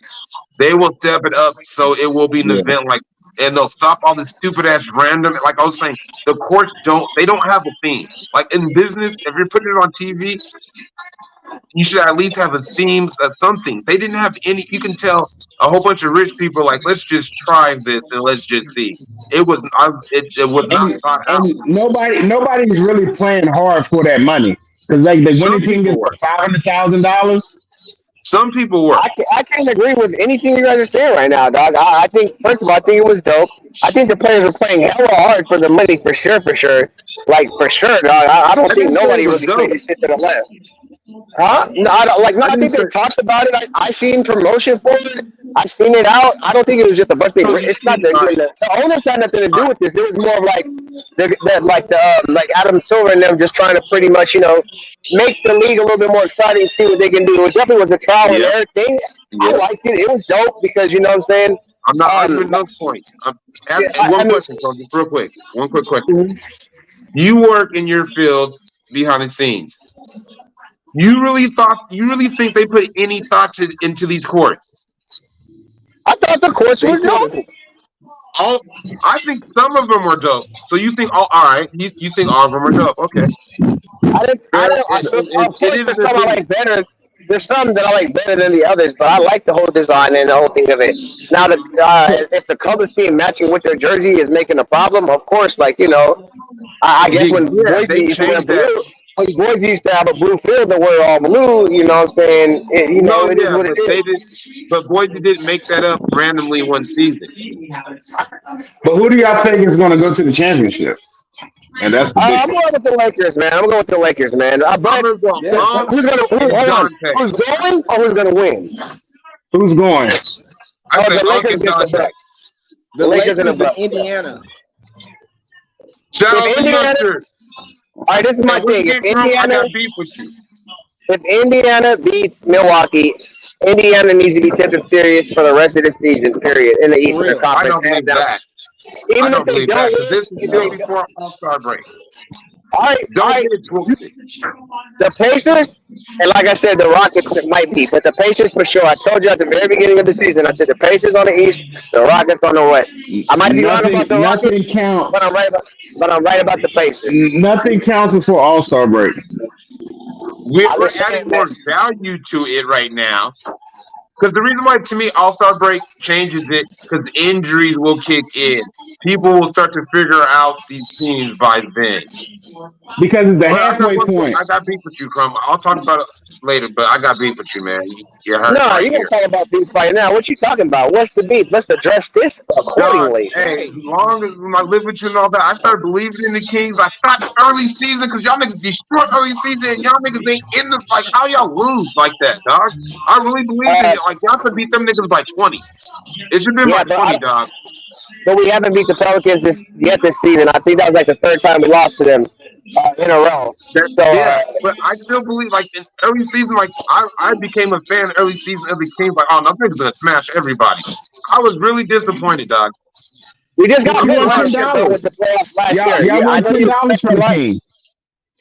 They will step it up so it will be an Yeah. event like, and they'll stop all this stupid ass random. Like I was saying, the courts they don't have a theme. Like in business, if you're putting it on TV, you should at least have a theme of something. They didn't have any. You can tell a whole bunch of rich people like, let's just try this and let's just see. It was not thought out. And nobody's really playing hard for that money because like the Some winning team gets people were. $500,000. Some people were. I can't agree with anything you guys are saying right now, dog. I think first of all, I think it was dope. I think the players were playing hella hard for the money for sure, for sure. Like for sure, dog. I don't I think didn't say it nobody was really played dope. this shit to the left. Huh? No, I don't like. No, I I didn't think say. they talked about it. I seen promotion for it. I seen it out. I don't think it was just a bunch of. So you It's not see, all right, the owners had nothing to all do right. with this. It was more of like like Adam Silver and them just trying to pretty much make the league a little bit more exciting, see what they can do. It definitely was a trial and Yep, error thing. I yep. liked it. It was dope because you know what I'm saying. I'm not arguing Like, those points. yeah, One I mean, question, so just real quick. One quick question. mhm. You work in your field behind the scenes. You really think they put any thought into these courts? I thought the course They was should have. dope. All I think some of them were dope. So you think, oh, all right, you think all of them are dope? Okay, I fair. didn't. Of It course, is there's an some I opinion. like better. There's some that I like better than the others, but I like the whole design and the whole thing of it. Now, So if the color scheme matching with their jersey is making a problem, of course, I guess when Yeah, Boise they used to wear changed that. blue, when Boise used to have a blue field to wear all blue, you know what I'm saying? No, It is yeah, what it but is. they did. But Boise didn't make that up randomly one season. but who do y'all think is going to go to the championship? And that's the big I'm thing. going with the Lakers, man. I'm going with the Lakers, man. I'm But gonna go Yeah, Hump and hold on, Dante. who's going or who's gonna win? Who's going? I Oh, say the Unc Lakers and against the Dante. Bucks. the The Lakers and the Lakers in Bucks. Yeah. Indiana. Shout If out to Indiana, Youngster. all right, this is my And once thing. again, Trump, I got beef with you. If Indiana beats Milwaukee, Indiana needs to be taken serious for the rest of the season. Period. In the For Eastern real. I Conference, don't hands believe down. that. I Even if don't they believe don't that because win, this is if still they, before All Star break. All Don't right. get it twisted. The Pacers, and like I said, the Rockets might be, but the Pacers for sure. I told you at the very beginning of the season, I said the Pacers on the East, the Rockets on the West. I might be wrong about the Rockets, Nothing but I'm counts. right about, the Pacers. Nothing counts before All Star break. I'm We're just adding saying, man. more value to it right now. Because the reason why, to me, All Star break changes it, because injuries will kick in. People will start to figure out these teams by then. Because it's the But I got halfway one thing. point. I got beef with you, Crumb. I'll talk about it later, but I got beef with you, man. You're hurting No, right you gonna here. talk about beef right now. What you talking about? What's the beef? Let's address this Dog, accordingly. hey, long as when I live with you and all that, I started believing in the Kings. I stopped early season because y'all niggas destroyed early season and y'all niggas ain't in the like how y'all lose like that, dog. I really believed in Uh, it. Like y'all could beat them niggas by 20. It should have been yeah, by but 20, dog. we haven't beat the Pelicans yet this season. I think that was like the third time we lost to them in a row. That So yeah, but I still believe like in early season, like I became a fan early season of the Kings. Like, oh, no, niggas gonna smash everybody. I was really disappointed, dog. we just got Y'all good won ten last year, bro, with dollars. the playoffs last year. Y'all Yeah, I won know you $10 expect from a the lot, King.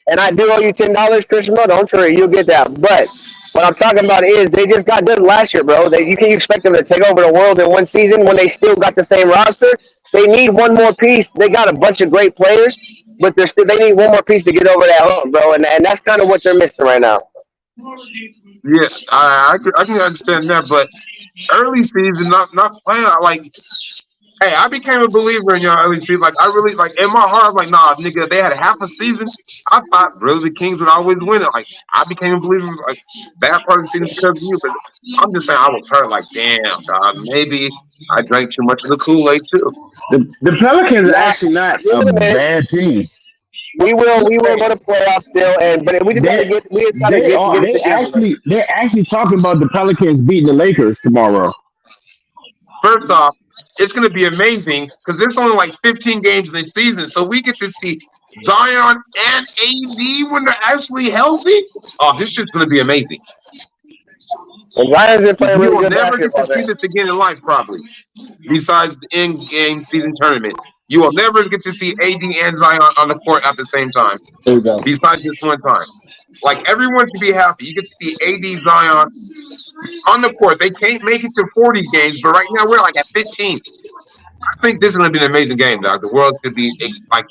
and I do owe you $10, Trizmo. Don't worry, you'll get that. But what I'm talking about is they just got good last year, bro. You can expect them to take over the world in one season when they still got the same roster. They need one more piece. They got a bunch of great players, but they need one more piece to get over that hump, bro. And that's kind of what they're missing right now. Yeah, I can understand that, but early season, not playing like. Hey, I became a believer in y'all early season. Like I really like in my heart, I was like, nah, nigga, they had half a season. I thought really the Kings would always win it. Like I became a believer like that part of the season because of you. But I'm just saying I was hurt. Like damn, dog, maybe I drank too much of the Kool Aid too. The Pelicans are Nah, actually not give a it a minute. bad team. We will go to playoffs still, but They we just gotta get it together, man. they're actually talking about the Pelicans beating the Lakers tomorrow. First off, it's going to be amazing because there's only like 15 games in the season, so we get to see Zion and AD when they're actually healthy. Oh, this shit's going to be amazing. And Zion's been playing You really will good never get to basketball, see man. this again in life, probably. Besides the in-game season tournament, you will never get to see AD and Zion on the court at the same time. There we go. Besides this one time, like everyone should be happy. You get to see AD Zion on the court. They can't make it to 40 games, but right now we're like at 15. I think this is going to be an amazing game, dog. The world could be like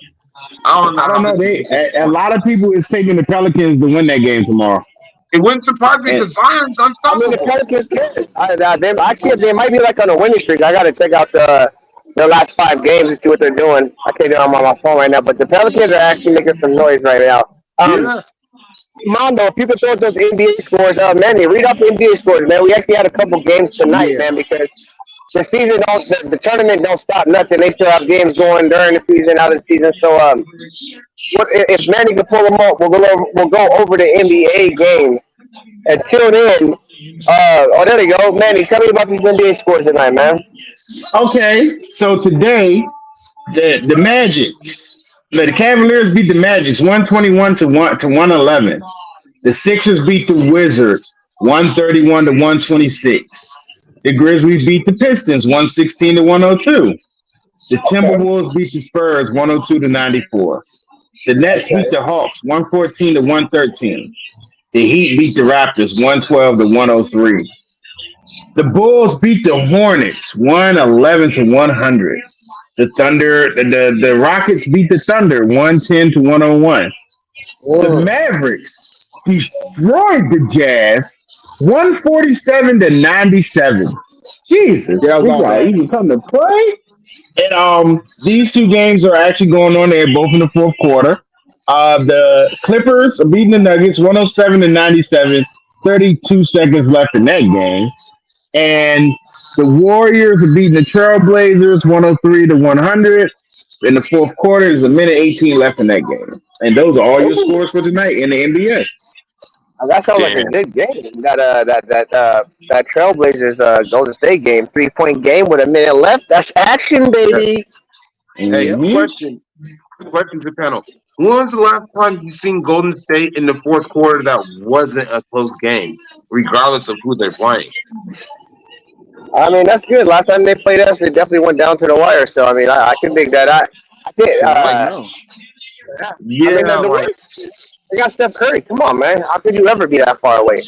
I don't know I don't how know. this could be A disappointing. lot of people is taking the Pelicans to win that game tomorrow. It wouldn't surprise me And because Zion's I mean, the unstoppable. Pelicans can. I see if they might be like on a winning streak. I gotta check out the last 5 games and see what they're doing. I can't do it on my phone right now, but the Pelicans are actually making some noise right now. Yeah, Mondo, if you could throw up those NBA scores, Manny, read off the NBA scores, man. We actually had a couple games tonight, Yeah. man, because the tournament don't stop nothing. They still have games going during the season, out of the season. So, if Manny can pull them up, we'll go over the NBA games and tune in. There you go, Manny. Tell me about these NBA scores tonight, man. okay, so today the Magic, the Cavaliers beat the Magic 121 to 111. The Sixers beat the Wizards 131 to 126. The Grizzlies beat the Pistons 116 to 102. The Okay, Timberwolves beat the Spurs 102 to 94. The Nets beat okay, the Hawks 114 to 113. The Heat beat the Raptors 112 to 103. The Bulls beat the Hornets 111 to 100. The Rockets beat the Thunder 110 to 101. The Mm. Mavericks destroyed the Jazz 147 to 97. Jesus, Yeah, that was did all y'all bad. even come to play? And these two games are actually going on. They're both in the fourth quarter. The Clippers are beating the Nuggets 107 to 97. 32 seconds left in that game. And the Warriors are beating the Trailblazers 103 to 100. In the fourth quarter, there's a minute 18 left in that game. And those are all your ooh, scores for tonight in the NBA. that sounds like a damn. good game. That Trailblazers Golden State game, 3 point game with a minute left. That's action, Yeah. baby. Hey, Yep. Hmm. question to the panel. When was the last time you seen Golden State in the fourth quarter that wasn't a close game, regardless of who they're playing? I mean, that's good. Last time they played us, they definitely went down to the wire. So I mean, I can dig that. I did. Shit, I don't know. I mean, Yeah, the like, Warriors, they got Steph Curry. Come on, man. How could you ever be that far away?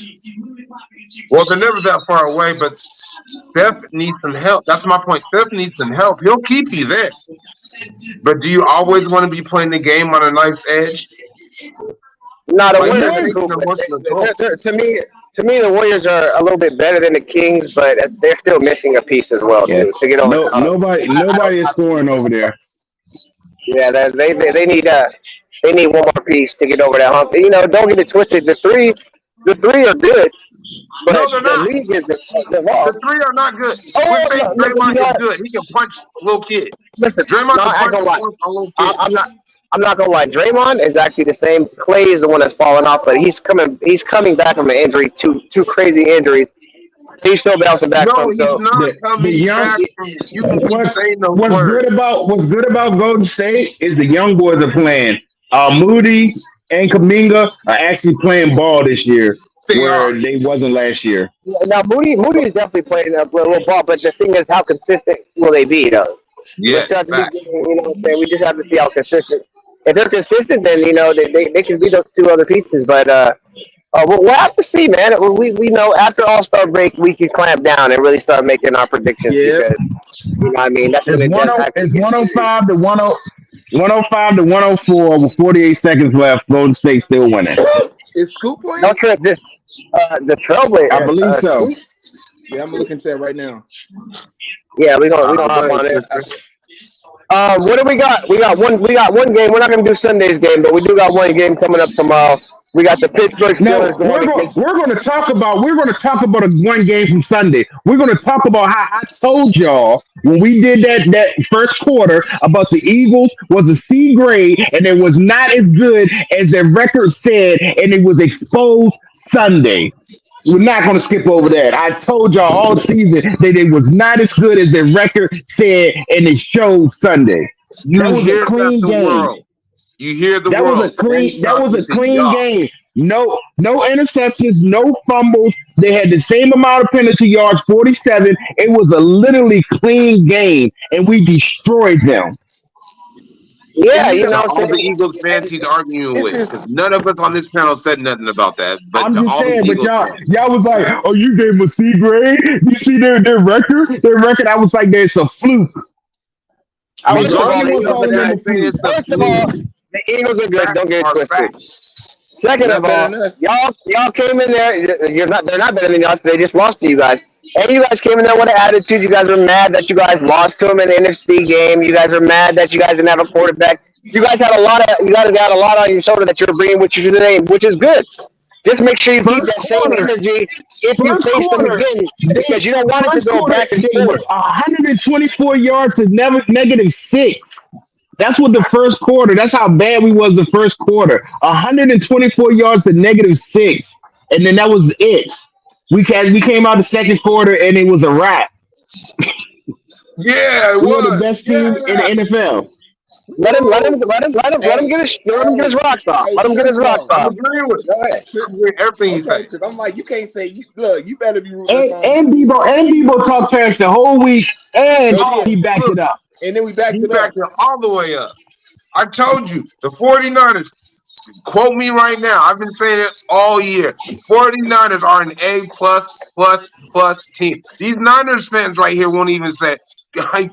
well, they're never that far away, but Steph needs some help. That's my point. Steph needs some help. He'll keep you there. But do you always want to be playing the game on a knife's edge? No, the Like, It there's Warriors an are was. cool, but emotional toll. to me, the Warriors are a little bit better than the Kings, but they're still missing a piece as well Yeah. too to get over the No, hump. I don't. nobody is scoring over there. Yeah, they need one more piece to get over that hump. You know, don't get it twisted. The three are good, No, but they're the not. league is The evolved. three are not good. Oh, We think no, no, you Draymond know is what? good. He can punch little kids. Listen, Draymond no, can I ain't punch gonna lie. a little I, kid. I'm not. I'm not gonna lie. Draymond is actually the same. Clay is the one that's fallen off, but he's coming. He's coming back from an injury, two crazy injuries. He's still bouncing back No, from. he's So not The coming young back from. You can keep saying those words. what's good about Golden State is the young boys are playing. Moody and Kaminga are actually playing ball this year, They where are. they wasn't last year. now Moody is definitely playing a little ball, but the thing is, how consistent will they be though? We Yes, still have to be, fact. you know what I'm saying? We just have to see how consistent. If they're consistent, then they can beat those two other pieces. But we'll have to see, man. We know after All Star break we can clamp down and really start making our predictions Yep. because you know what I mean that's when It's it one does oh actually it's get serious. 105 to 104 with 48 seconds left. Golden State still winning. Is Scoop No playing? trip. This the I Trailblazer. believe so. Scoop. Yeah, I'm gonna look into that right now. Yeah, we gonna Go hop ahead, on it. sister. What do we got? We got one game. We're not gonna do Sunday's game, but we do got one game coming up tomorrow. We got the Pittsburgh Steelers No, going against. we're going to talk about a one game from Sunday. We're going to talk about how I told y'all when we did that first quarter about the Eagles was a C grade and it was not as good as their record said, and it was exposed Sunday. We're not going to skip over that. I told y'all all season that it was not as good as their record said, and it showed Sunday. That You was a hear that clean the game. world. You hear the That was a world. They clean. That was talking a to clean y'all. game. No interceptions, no fumbles. They had the same amount of penalty yards, 47. It was a literally clean game, and we destroyed them. Yeah, And you yeah, know what all I'm the saying. Eagles fans he's arguing This with, is because none of us on this panel said nothing about that, but I'm just all the saying, but Eagles y'all, fans. y'all was like, "Oh, you gave them a C grade? You see their record? Their record?" I was like, "There's a fluke." I was First the of No, all, only the one I'm Eagles calling are them not a good. saying fluke. it's a First of fluke. all, the Eagles are good. Facts Don't get it are twisted. facts. Second not of better all, than us. y'all came in there. You're not. They're not better than us. They just lost to you guys. And you guys came in there with an attitude. You guys were mad that you guys lost to them in the NFC game. You guys are mad that you guys didn't have a quarterback. You guys had a lot of. You guys had a lot on your shoulder that you're bringing with you today, which is good. Just make sure you keep First that same quarter, energy if you first face them quarter, again, they because you don't want it to first go quarter back and they was forth. 124 yards to never -6. That's what the first quarter. That's how bad we was the first quarter. 124 yards to -6, and then that was it. We came out the second quarter and it was a wrap. Yeah, it We were the was. best team in the Yeah. NFL. Let him Hey, get his hey, rocks off. hey, Let him get his rocks Trismo. I'm off. agreeing with Go ahead. Tri- I'm agreeing with everything you okay, say. because I'm like, you can't say you look. You better be rooting us And on and too. Debo talked trash the whole week, and So Oh, he did, backed look, it up. and then we backed he it up. backed it all the way up. I told you, the 49ers, quote me right now. I've been saying it all year. 49ers are an A plus team. These Niners fans right here won't even say,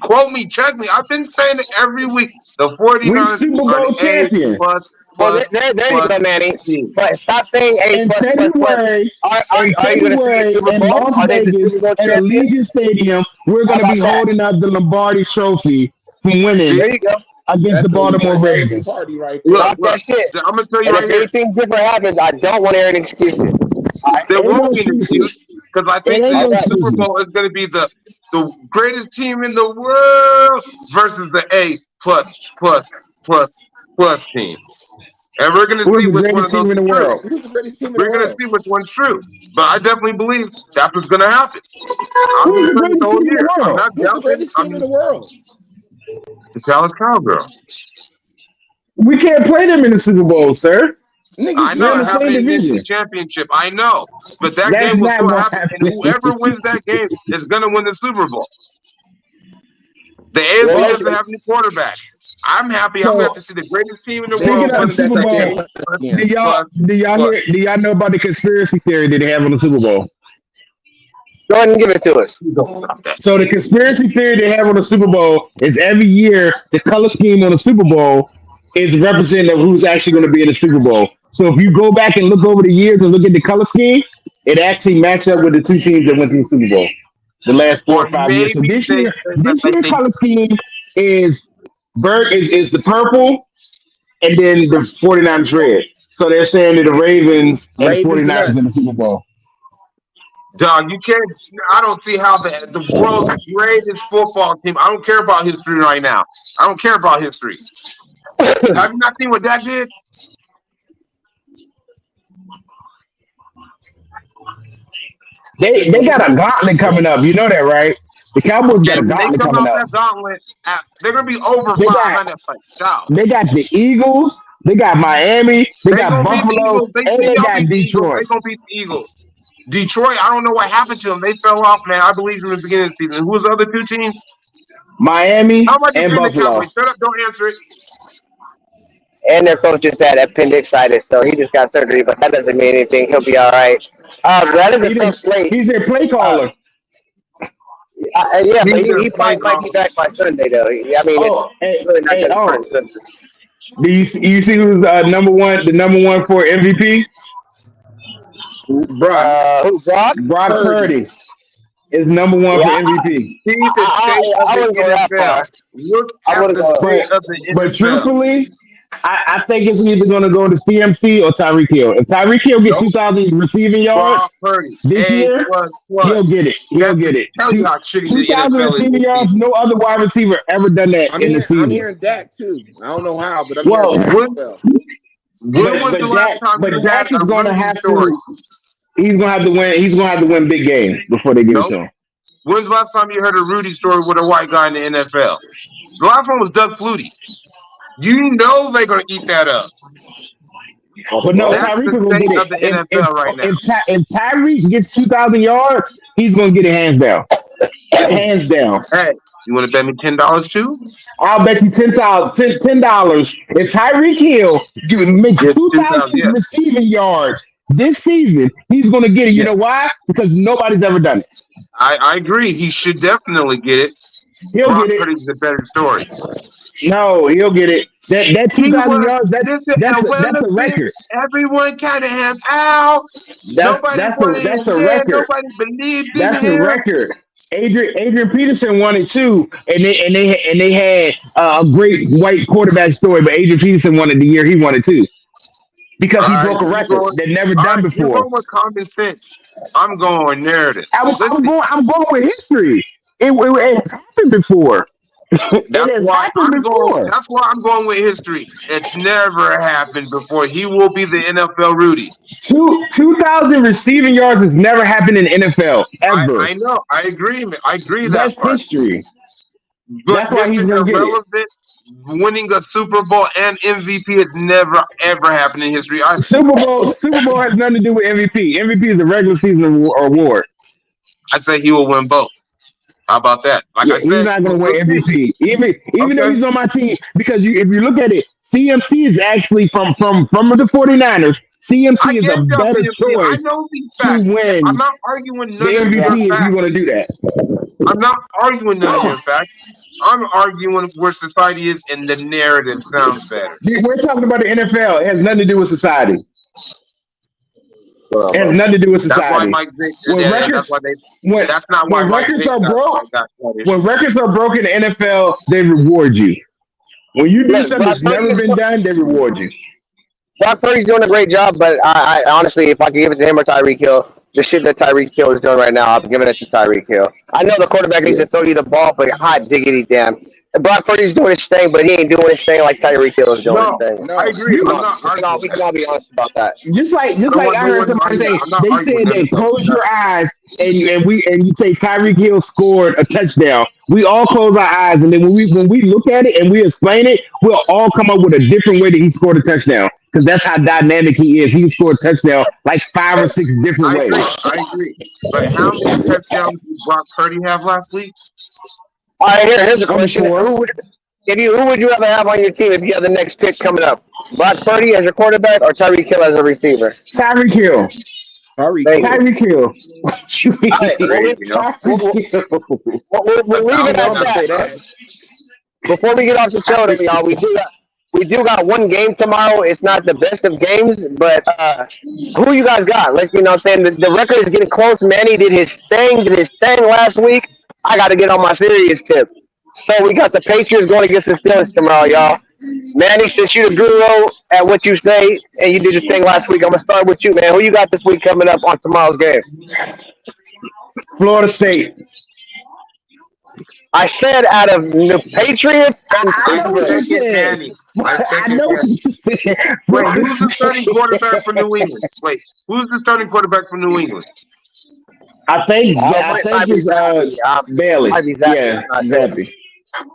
quote me, check me. I've been saying it every week. The We 49ers Super are an Bowl A champion plus Well, plus there you plus go, Manny. team. But stop saying A in plus plus plus. February. In Are you going to say February Super in Bowl? Las Are they the Vegas Super Bowl at champions? Allegiant Stadium, we're How going to be about that? holding up the Lombardi Trophy from winning See? There you go. against That's the gonna be Baltimore one hell of a Ravens. party right Look, there. Talk that look. shit. I'm gonna tell you And right if here. anything different happens, I don't want to hear any excuses. All right. There Ain't no won't be an excuse excuses. because I It think ain't the All no right. Super excuses. Bowl is going to be the greatest team in the world versus the A plus plus plus team, and we're going to Who's see the which one greatest of those team in is the true. world? Who's the greatest team in the We're going to world? see which one's true. But I definitely believe that's what's going to happen. I've Who's been the saying it the greatest whole team in the year. I'm world? not Who's the doubting. greatest team in the world? The Dallas Cowgirls. We can't play them in the Super Bowl, sir. Niggas, I you We're know in it the know, same happened in the NFC division. Championship. I know, but that That's game will not still going to happen, and happen. whoever wins that game is going to win the Super Bowl. The Well, AFC doesn't listen. have any quarterbacks. I'm happy. I'm going to have So to see the greatest team in the They speaking world of the proved versus that Super they the Bowl, can Chiefs. again. Plus, plus. do y'all know about the conspiracy theory that they have on the Super Bowl? Go ahead and give it to us. Stop that. So the conspiracy theory they have on the Super Bowl is every year the color scheme on the Super Bowl is representative of who's actually going to be in the Super Bowl. So if you go back and look over the years and look at the color scheme, it actually matches up with the two teams that went to the Super Bowl the last four Or or 5 years. So maybe they this like year they color scheme is is the purple and then the 49ers red. So they're saying that the Ravens and the Ravens and 49ers in the us. Super Bowl. dog. You can't. I don't see how the world's greatest football team. I don't care about history right now. I don't care about history. Have you not seen what Dak did? They got a gauntlet coming up. You know that, right? The Cowboys got And a when they gauntlet come coming out up. that gauntlet, they're gonna be over They got 500. Like, dog. they got the Eagles, they got Miami, they They got gonna beat the Buffalo, Eagles. They and see they y'all got beat the Eagles. Detroit. They gonna beat the Eagles. Detroit, I don't know what happened to them. They fell off, man. I believe in the beginning of the season. Who was the other two teams? Miami How about and defend the Buffalo. Cowboys? Shut up, don't answer it. And their coach just had appendicitis, so he just got surgery, but that doesn't mean anything. He'll be all right. That is a tough slate. He's a play Uh, caller. yeah, but He's he a play probably might be caller. back by Sunday, though. I mean, it's Oh, hey, really not hey, going to oh, start Sunday. you see who's number one? The number one for MVP? Brock Who, Brock? Brock Purdy. Purdy is number one Yeah, for MVP. See the state of I the wouldn't go that NFL. far. Look I at wouldn't the go. state But of the but NFL. truthfully, I think it's either going to go to CMC or Tyreek Hill. If Tyreek Hill get Nope. 2,000 receiving Brock yards Purdy, this A year, plus he'll plus. get it. He'll That get should it. tell you how shitty the 2,000 NFL is receiving this yards. season. No other wide receiver ever done that in the I'm season. hearing Dak too. I don't know how, but I'm hearing Well, Dak as When well. when was the last time But you had Dak a is going to Rudy have story? to. He's going to have to win. He's going to have to win big games before they give it Nope. to him. When's the last time you heard a Rudy story with a white guy in the NFL? The last one was Doug Flutie. You know they're gonna eat that up. But no, That's Tyreek the is going to state get of it. the NFL right now. If Tyreek gets 2,000 yards, he's going to get it hands down. Hands down. Hey, you want to bet me $10 too? I'll bet you $10. If Tyreek Hill makes Yes, 2,000 yeah, receiving yards this season, he's going to get it. You yeah. know why? Because nobody's ever done it. I agree. He should definitely get it. He'll Brock get it. Purdy's the better story. No, he'll get it. That He 2,000 was. yards, Listen, that's a record. everyone kind of ham out. Nobody wanted That's him a there. record. Nobody believed in That's a him. record. Adrian Peterson won it too, and they had a great white quarterback story, but Adrian Peterson won it the year he won it too, because All he right, broke a you record going? that never All done right, you're before. going with common sense. I'm going narrative. Listen, I'm going with history. It has happened before. It that's has why happened I'm going. before. That's why I'm going with history. It's never happened before. He will be the NFL Rudy. 2,000 receiving yards has never happened in NFL ever. I know. I agree. I agree that That's part. history. But That's why he's Mr. gonna get it. Irrelevant winning a Super Bowl and MVP has never ever happened in history. Super Bowl has nothing to do with MVP. MVP is a regular season award. I say he will win both. How about that? Like Yeah, I he's said, not going to we'll win see. MVP, even though Okay. he's on my team. Because if you look at it, CMC is actually from the 49ers. I CMC is get a y'all better CMC. I choice know these to facts. win I'm not arguing the none of your MVP if you facts. want to do that. I'm not arguing none of your facts. I'm arguing where society is and the narrative sounds better. We're talking about the NFL. It has nothing to do with society. It has nothing to do with That's why society. Mike Vick. When That's records why they. when That's not why when Mike records Vick are broke, got started. when records are broken in the NFL, they reward you. When you do Look, something that's never been done, they reward you. Brock Purdy's doing a great job, but I honestly, if I could give it to him or Tyreek Hill, the shit that Tyreek Hill is doing right now, I'm giving it to Tyreek Hill. I know the quarterback needs to throw you the ball, but hot diggity damn. Brock Purdy's doing his thing, but he ain't doing his thing like Tyreek Hill is doing No, his thing. No, I agree. I'm not We arguing can that. all be honest about that. Just like I don't want I no heard one to somebody argue say, that. I'm not they arguing said none that of close that. your eyes and you say Tyreek Hill scored a touchdown. We all close our eyes, and then when we look at it and we explain it, we'll all come up with a different way that he scored a touchdown. Because that's how dynamic he is. He can score a touchdown like 5 or 6 different I ways. agree. I agree. But how many touchdowns did Brock Purdy have last week? All right, here's a Under question. 4. who would you rather have on your team if you have the next pick coming up? Brock Purdy as your quarterback or Tyreek Hill as a receiver? Tyreek Hill. Tyreek Thank you. Hill. Tyreek Hill. What you All right, mean? Tyreek Hill. we'll leave You it know at I'm gonna that. say that. Before we get off the show, though, y'all, we do got one game tomorrow. It's not the best of games, but who you guys got? Let's, what I'm saying, the record is getting close. Manny did his thing last week. I got to get on my serious tip. So we got the Patriots going against the Steelers tomorrow, y'all. Manny, since you're the guru at what you say, and you did your thing last week, I'm gonna start with you, man. Who you got this week coming up on tomorrow's game? Florida State. I said out of the Patriots and I know what you Pittsburgh. Second said. Manny. I I second know what Manny. you said. Wait, Florida who's the starting quarterback for New England? Wait, who's the starting quarterback for New England? I Might think be it's Zappy. Bailey. Might be Zappy. Yeah, I'm not sure. Zappy.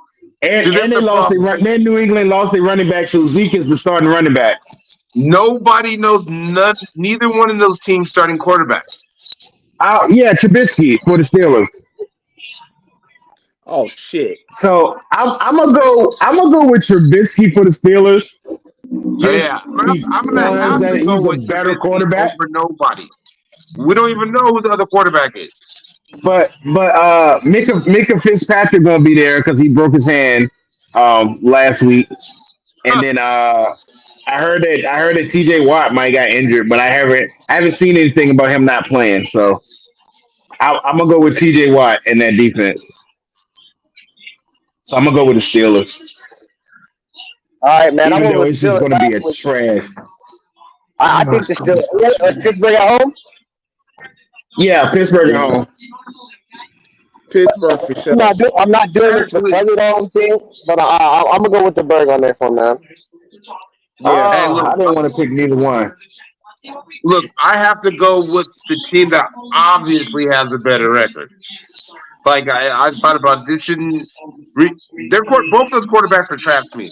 See, that's And they the lost problem. then New England lost their running back, so Zeke is the starting running back. Nobody knows neither one of those teams starting quarterback. Yeah, Trubisky for the Steelers. Oh shit. So I'm gonna go with Trubisky for the Steelers. Just Yeah, I'm gonna because have to that go he's a with better Trubisky quarterback. over nobody. We don't even know who the other quarterback is. But Mika Fitzpatrick gonna be there because he broke his hand last week. And Huh. then I heard that TJ Watt might got injured, but I haven't seen anything about him not playing. So I'm gonna go with TJ Watt in that defense. So I'm gonna go with the Steelers, All right, man. I'm even going though with it's just Steelers gonna be last a week. trash. I think the Steelers. Pittsburgh at home. Yeah, Pittsburgh at home. Pittsburgh for sure. I'm not doing this Actually, because of the whole thing, but I'm gonna go with the Berg on this one, man. Yeah. hey, I didn't want to pick neither one. look, I have to go with the team that obviously has a better record. Like I thought about this shouldn't. Both those quarterbacks are trash to me.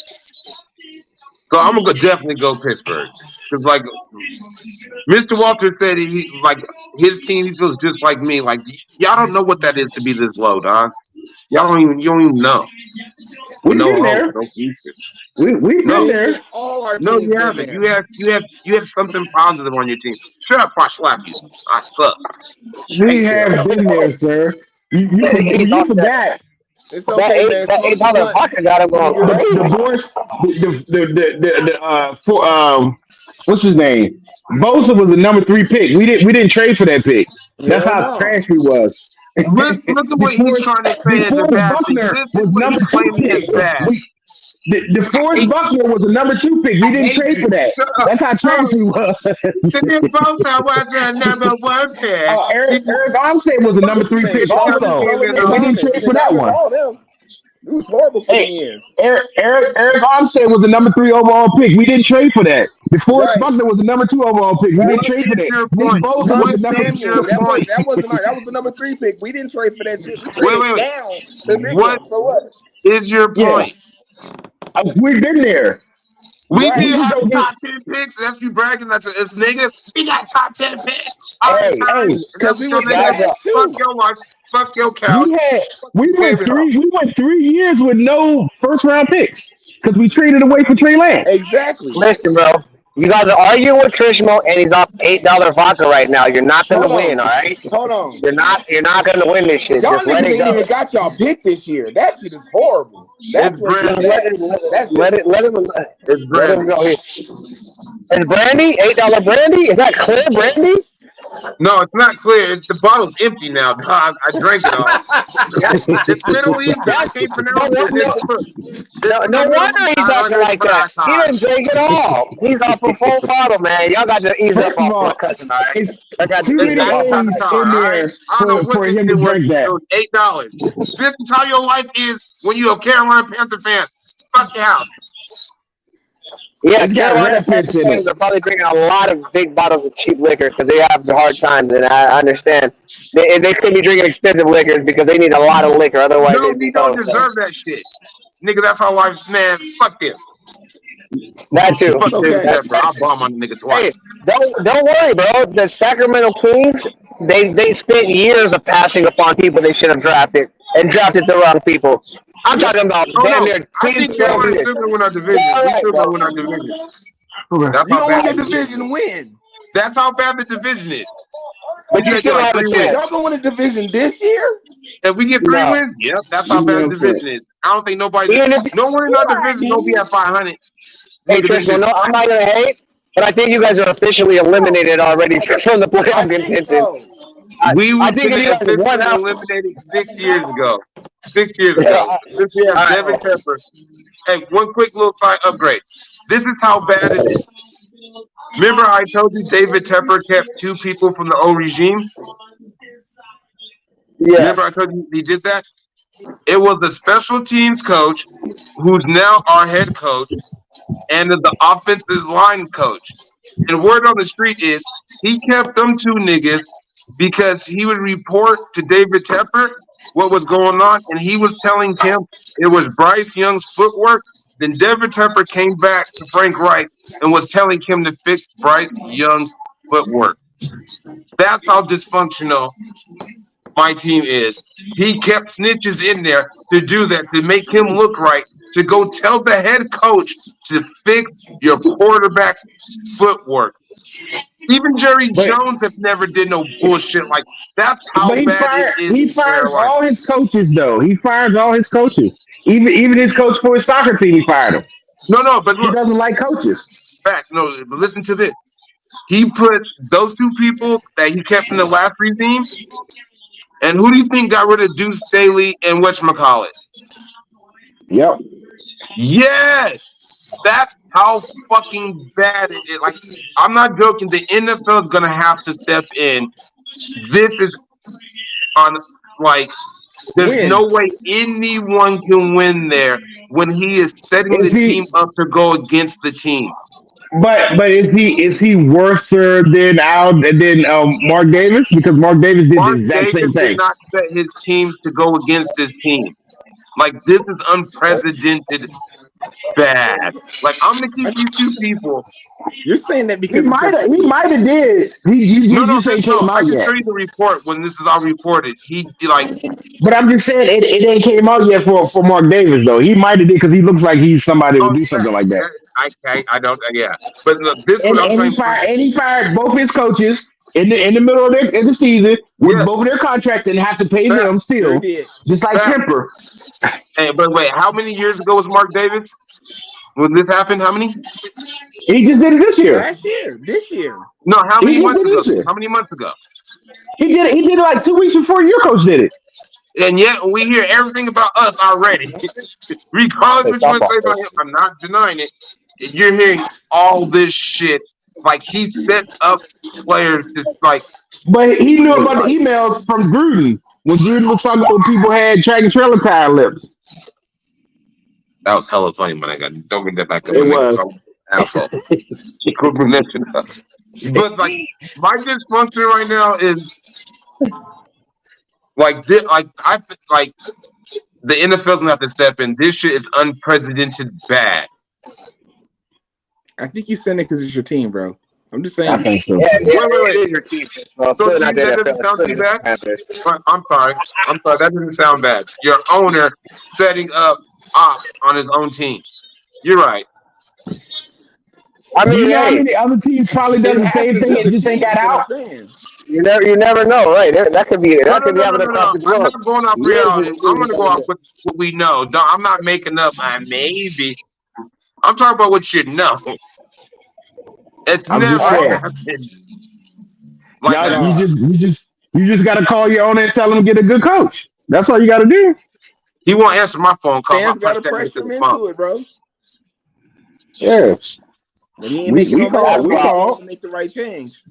So I'm gonna definitely go Pittsburgh because like Mr. Walter said, he like his team. He feels just like me. Like y'all don't know what that is to be this low, dog. You don't even know. With We've no been hope, there. no future. We've been No, there. All our no, teams you been haven't. there. You have something positive on your team. Shut up, I slap you. I suck. We Thank you. have been there, sir. He's You off that forgot It's okay, man. that Smoke eight the dollar blunt. vodka got him We going good. the crazy. Boris for what's his name? Bosa was the number 3 pick. We didn't trade for that pick. That's Hell how no. trash we was. Look at what he's DeForest trying to say is a DeForest bad thing. Buckner This is was what number he's 2 claiming is pick. bad. DeForest Hate, Buckner was a number 2 pick. We didn't hate trade for you. that. Shut up, That's how trash bro. we was. Today Bosa was a number one pick. Eric Armstead was a number What's his 3 name? pick also, Solomon and we didn't Thomas. trade for Nigga, I that remember one. all them. It was horrible for them Hey, years. Eric Armstead was the number 3 overall pick. We didn't trade for that. DeForest Right. Buckner was the number 2 overall pick. We didn't What trade for is that. your Nick point? Bosa was What the Hunter number. is your Samuel. point? That was the number 3 pick. We didn't trade for that shit. We Wait, traded wait, wait. down to pick What him. So what? is your Yeah, point? we've been there. We Right. We did just have don't get. top 10 picks. That's you bragging. It's niggas. We got top 10 picks all the Hey, time. Hey, Because That's we your was nigga. guys, trash Fuck too. your life. Fuck your couch. we had Fuck we your went favorite house. 3 years with no first round picks because we traded away for Trey Lance. Exactly. listen, bro. You guys are arguing with Trizmo, and he's off $8 vodka right now. You're not gonna Hold win, on. all right? Hold on. You're not gonna win this shit. Y'all Just let niggas it ain't go. even got y'all pick this year. That shit is horrible. It's That's where it's Just brandy. let bad. it That's It's let him brandy. go. Is brandy $8 brandy? Is that clear brandy? No, it's not clear. The bottle's empty now, dog. I drank it all. Yeah. It's Middle Eastern. I That's can't no, pronounce it. no, It's from no the Middle wonder East. he's I don't acting know like what I that. He thought. didn't drink it all. He's off a full bottle, man. Y'all got to ease up First of off my all, cousin, all right? it's I got to too It's ease many up at off my Fifth A's cousin. Star, in all right? there I don't know what for this him to shit was. drink It that. was $8. This is how your life is when you're a Carolina Panther fan. Fuck your house. Yeah, It's got Carolina rat piss Panthers in fans it. are probably drinking a lot of big bottles of cheap liquor because they have the hard times, and I understand. They could be drinking expensive liquors because they need a lot of liquor, otherwise No, they'd he be don't toast. So deserve that shit. Nigga, that's how life, man. Fuck this. that too. Fuck David okay. Tepper. I'll bomb on the nigga Hey, twice. don't worry, bro. The Sacramento Kings they spent years of passing upon people they should have drafted. and drafted the wrong people. I'm Yeah. talking about Oh damn no, near I clean think Carolina's this. still gonna win our Yeah, division. all We right, still gonna bro. win our division. Okay. That's You how gonna win bad your the division division is. and win. That's how bad the division is. We But you gotta get still like have a 3 wins. Y'all chance. gonna win a division this year? If we get 3 wins, No. yep, that's how You bad know the what I'm division is. I don't think nobody's Even if no one in our division gonna be at 500. hey Look at Trizmo, this. no, I'm not gonna hate, but I think you guys are officially eliminated already from the I playoff think contention. so. We I was think been if you guys won officially out, eliminated 6 years ago. 6 years ago. all Since we have Devin right. Pepper. Hey, one quick little side upgrade. This is how bad it is. Remember I told you David Tepper kept 2 people from the old regime? Yeah. Remember I told you he did that? It was the special teams coach who's now our head coach and the offensive line coach. And word on the street is he kept them 2 niggas because he would report to David Tepper what was going on, and he was telling him it was Bryce Young's footwork. Then David Tepper came back to Frank Reich and was telling him to fix Bryce Young's footwork. That's how dysfunctional my team is. He kept snitches in there to do that, to make him look right, to go tell the head coach to fix your quarterback's footwork. Even Jerry But Jones have never did no bullshit like that's how but bad it is he in fires Carolina. all his coaches though. He fires all his coaches. Even his coach for his soccer team, he fired him. No, but He look, doesn't like coaches. back. No, but listen to this. He put those 2 people that he kept in the last regime, and who do you think got rid of Deuce Staley and whatchamacallit? Yep. Yes, that's how fucking bad it is. Like, I'm not joking. The NFL is gonna have to step in. This is on like. There's Win. no way anyone can win there when he is setting Is the he? team up to go against the team. But is he worse than Mark Davis? Because Mark Davis did the Mark exact Davis same did thing. not set his team to go against his team. Like this is unprecedented bad. Like I'm gonna keep I, these 2 people. you're saying that He because it's your might have. He team. might have did. No, You no, just this ain't no. came I out can yet. show you the report when this is all reported. He like But I'm just saying it ain't came out yet for Mark Davis though. He might have did because he looks like he's somebody who oh would do something like that. I don't yeah. But look, this is what I'm saying. And he fired both his coaches in the middle of the season with Yes, both of their contracts and have to pay fact, them Sure still, did. just like fact. Kemper. Hey, but wait, how many years ago was Mark Davis when this happened? How many? He just did it this year. Last year, this year. No, how He many just months did it ago? this year. How many months ago? He did it like 2 weeks before your coach did it. And yet we hear everything about us already. Regardless of Hey, what you want to say softball about coach. him, I'm not denying it. You're hearing all this shit. Like he sets up players to like But he knew you're about the right. emails from Gruden when Gruden was talking about people had track and trailer tire lips. That was hella funny, man. I got don't bring that back up, It my nigga. was. So asshole. Quit bringing that shit up. But like my dysfunction right now is like this like like the NFL's gonna have to step in. This shit is unprecedented bad. I think you saying it because it's your team, bro. I'm just I saying. think so. Yeah, Too. yeah, Wait. it is your teacher. Well, So still to not you, the that NFL. doesn't It's sound still too the bad. Panthers. I'm sorry. I'm sorry. That doesn't sound bad. Your owner setting up ops on his own team. You're right. I Do you mean, know how hey, many other teams probably It done the same happens thing to and other just ain't teams, got is what I'm out? saying. you never know, right? That could be No, that no, could be no, no, happening no, across no. the I'm globe. not going off Millions reality. of I'm teams going to are go doing off it. what we know. No, I'm not making up. Maybe. I'm talking about what you know. It's I'm just All never right. saying. happened like Y'all, that. Dog. you just got to call your owner and tell him to get a good coach. That's all you got to do. He won't answer my phone call. My Fans got punch to that nigga pressure to him the phone. into it, bro. Yeah, When he ain't making no money, That's he we ain't why. willing called. to make the right change.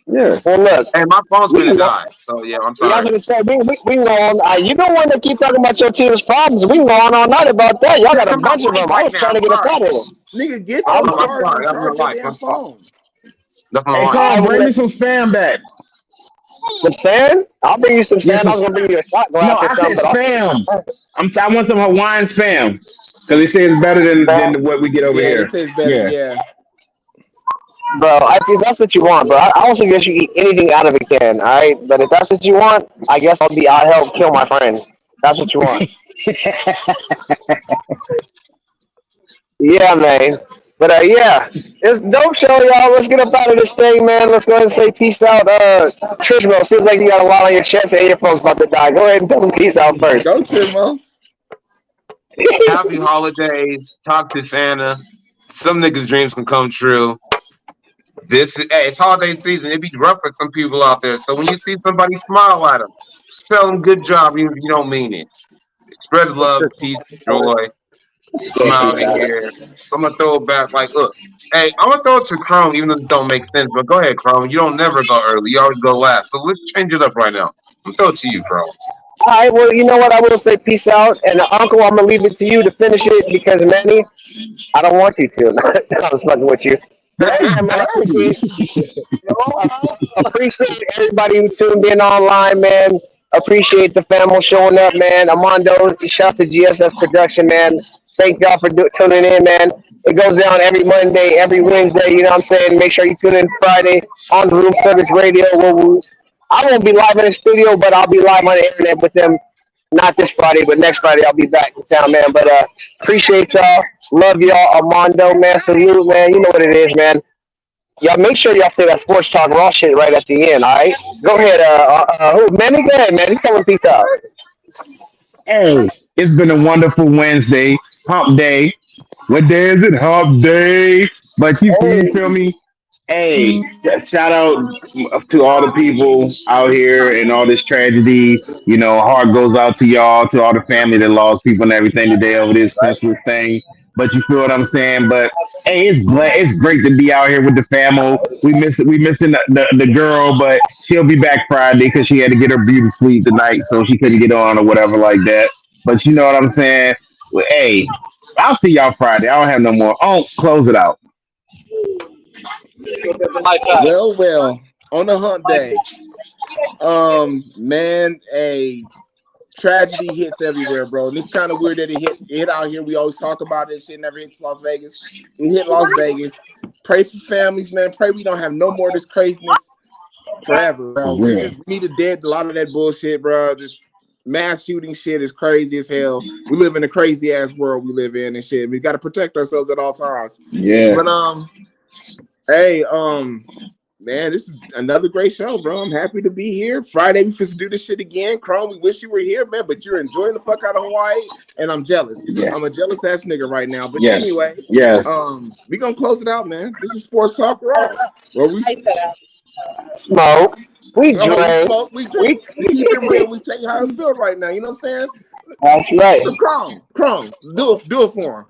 Yeah, Well, look, Hey, my phone's we finna can go. die. So yeah, I'm Yeah, I sorry. was gonna say we can go on. You don't want to keep talking about your team's problems. We can go on all night about that. Y'all Yeah, got a come to bunch of my life them. I right was now. trying to get up Sorry. out of here. Nigga, get I your was. I'm charge sorry. and That's my charge your life. damn I'm sorry. phone. That's my hey, life. Carl, I bring will. me some spam back. Some sand? I'll bring you some Yes, sand. I was gonna bring you a shot no, glass or I said something, but I'll bring you some spam. sand. I want some Hawaiian spam because they say it's better than what we get over Yeah, they here. say it's better. Yeah. Yeah. Bro, I think that's what you want, bro. I don't suggest you eat anything out of a can, all right? But if that's what you want, I guess I'll help kill my friend. That's what you want. Yeah, man. But yeah, it's dope show, y'all. Let's get up out of this thing, man. Let's go ahead and say peace out. Trizmo, seems like you got a lot on your chest and your phone's about to die. Go ahead and tell them peace out Go, first. Trizmo. Happy holidays. Talk to Santa. Some niggas' dreams can come true. It's holiday season. It be rough for some people out there. So when you see somebody smile at them, tell them good job, even if you don't mean it. Spread love, peace, joy. I'm Yeah, out peace of out. here. I'm gonna throw it back. Like, look, hey, I'm gonna throw it to Chrome, even though it don't make sense. But go ahead, Chrome. You don't never go early. You always go last. So let's change it up right now. I'm gonna throw it to you, Chrome. All right, well, you know what? I will say peace out. And Uncle, I'm going to leave it to you to finish it because, Manny, I don't want you to. I was fucking with you. But hey, That's man, I appreciate, dirty. appreciate everybody who tuned in online, man. Appreciate the family showing up, man. Armando, shout out to GSS Production, man. Thank y'all for tuning in, man. It goes down every Monday, every Wednesday. You know what I'm saying? Make sure you tune in Friday on Room Service Radio. I won't be live in the studio, but I'll be live on the internet with them. Not this Friday, but next Friday I'll be back in town, man. But appreciate y'all. Love y'all. Armando, man. Salute, man. You know what it is, man. Y'all make sure y'all say that sports talk raw shit right at the end, all right? Go ahead, Manny, go ahead, man. He's coming peace out. Hey, it's been a wonderful Wednesday, hump day. What day is it? Hump day. But you feel Hey, me? Hey, shout out to all the people out here and all this tragedy. You know, heart goes out to y'all, to all the family that lost people and everything today over this senseless thing. But you feel what I'm saying? But hey, it's great to be out here with the family. We missing the girl, but she'll be back Friday because she had to get her beauty sleep tonight, so she couldn't get on or whatever like that. But you know what I'm saying? Well, hey, I'll see y'all Friday. I don't have no more. Oh, close it out. Well, well. On the hump day, man, a tragedy hits everywhere, bro. And it's kind of weird that it hit out here. We always talk about it. Shit never hits Las Vegas. It hit Las Vegas. Pray for families, man. Pray we don't have no more of this craziness forever, For bro. We real. just need to dead a lot of that bullshit, bro. This mass shooting shit is crazy as hell. We live in a crazy ass world we live in and shit. We got to protect ourselves at all times. Yeah. But hey, man, this is another great show, bro. I'm happy to be here. Friday, we supposed to do this shit again. Chrome, we wish you were here, man, but you're enjoying the fuck out of Hawaii, and I'm jealous. Yeah. I'm a jealous ass nigga right now. But Yes. anyway, Yes. we gonna close it out, man. This is Sports Talk Raw. Where we smoke. We we drink. smoke, we We, drink, we keep it real, we tell you how it feel right now. You know what I'm saying? that's right. So Chrome, do it for him.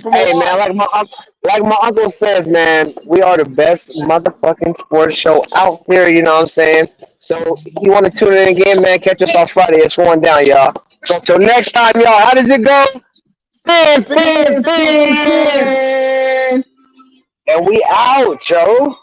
From Hey man, Hawaii. like my uncle says, man, we are the best motherfucking sports show out there. You know what I'm saying? So you want to tune in again, man? Catch us on Friday. It's going down, y'all. So till next time, y'all. How does it go? Fan, fan, Fans, fans, fans. fan. And we out, Joe.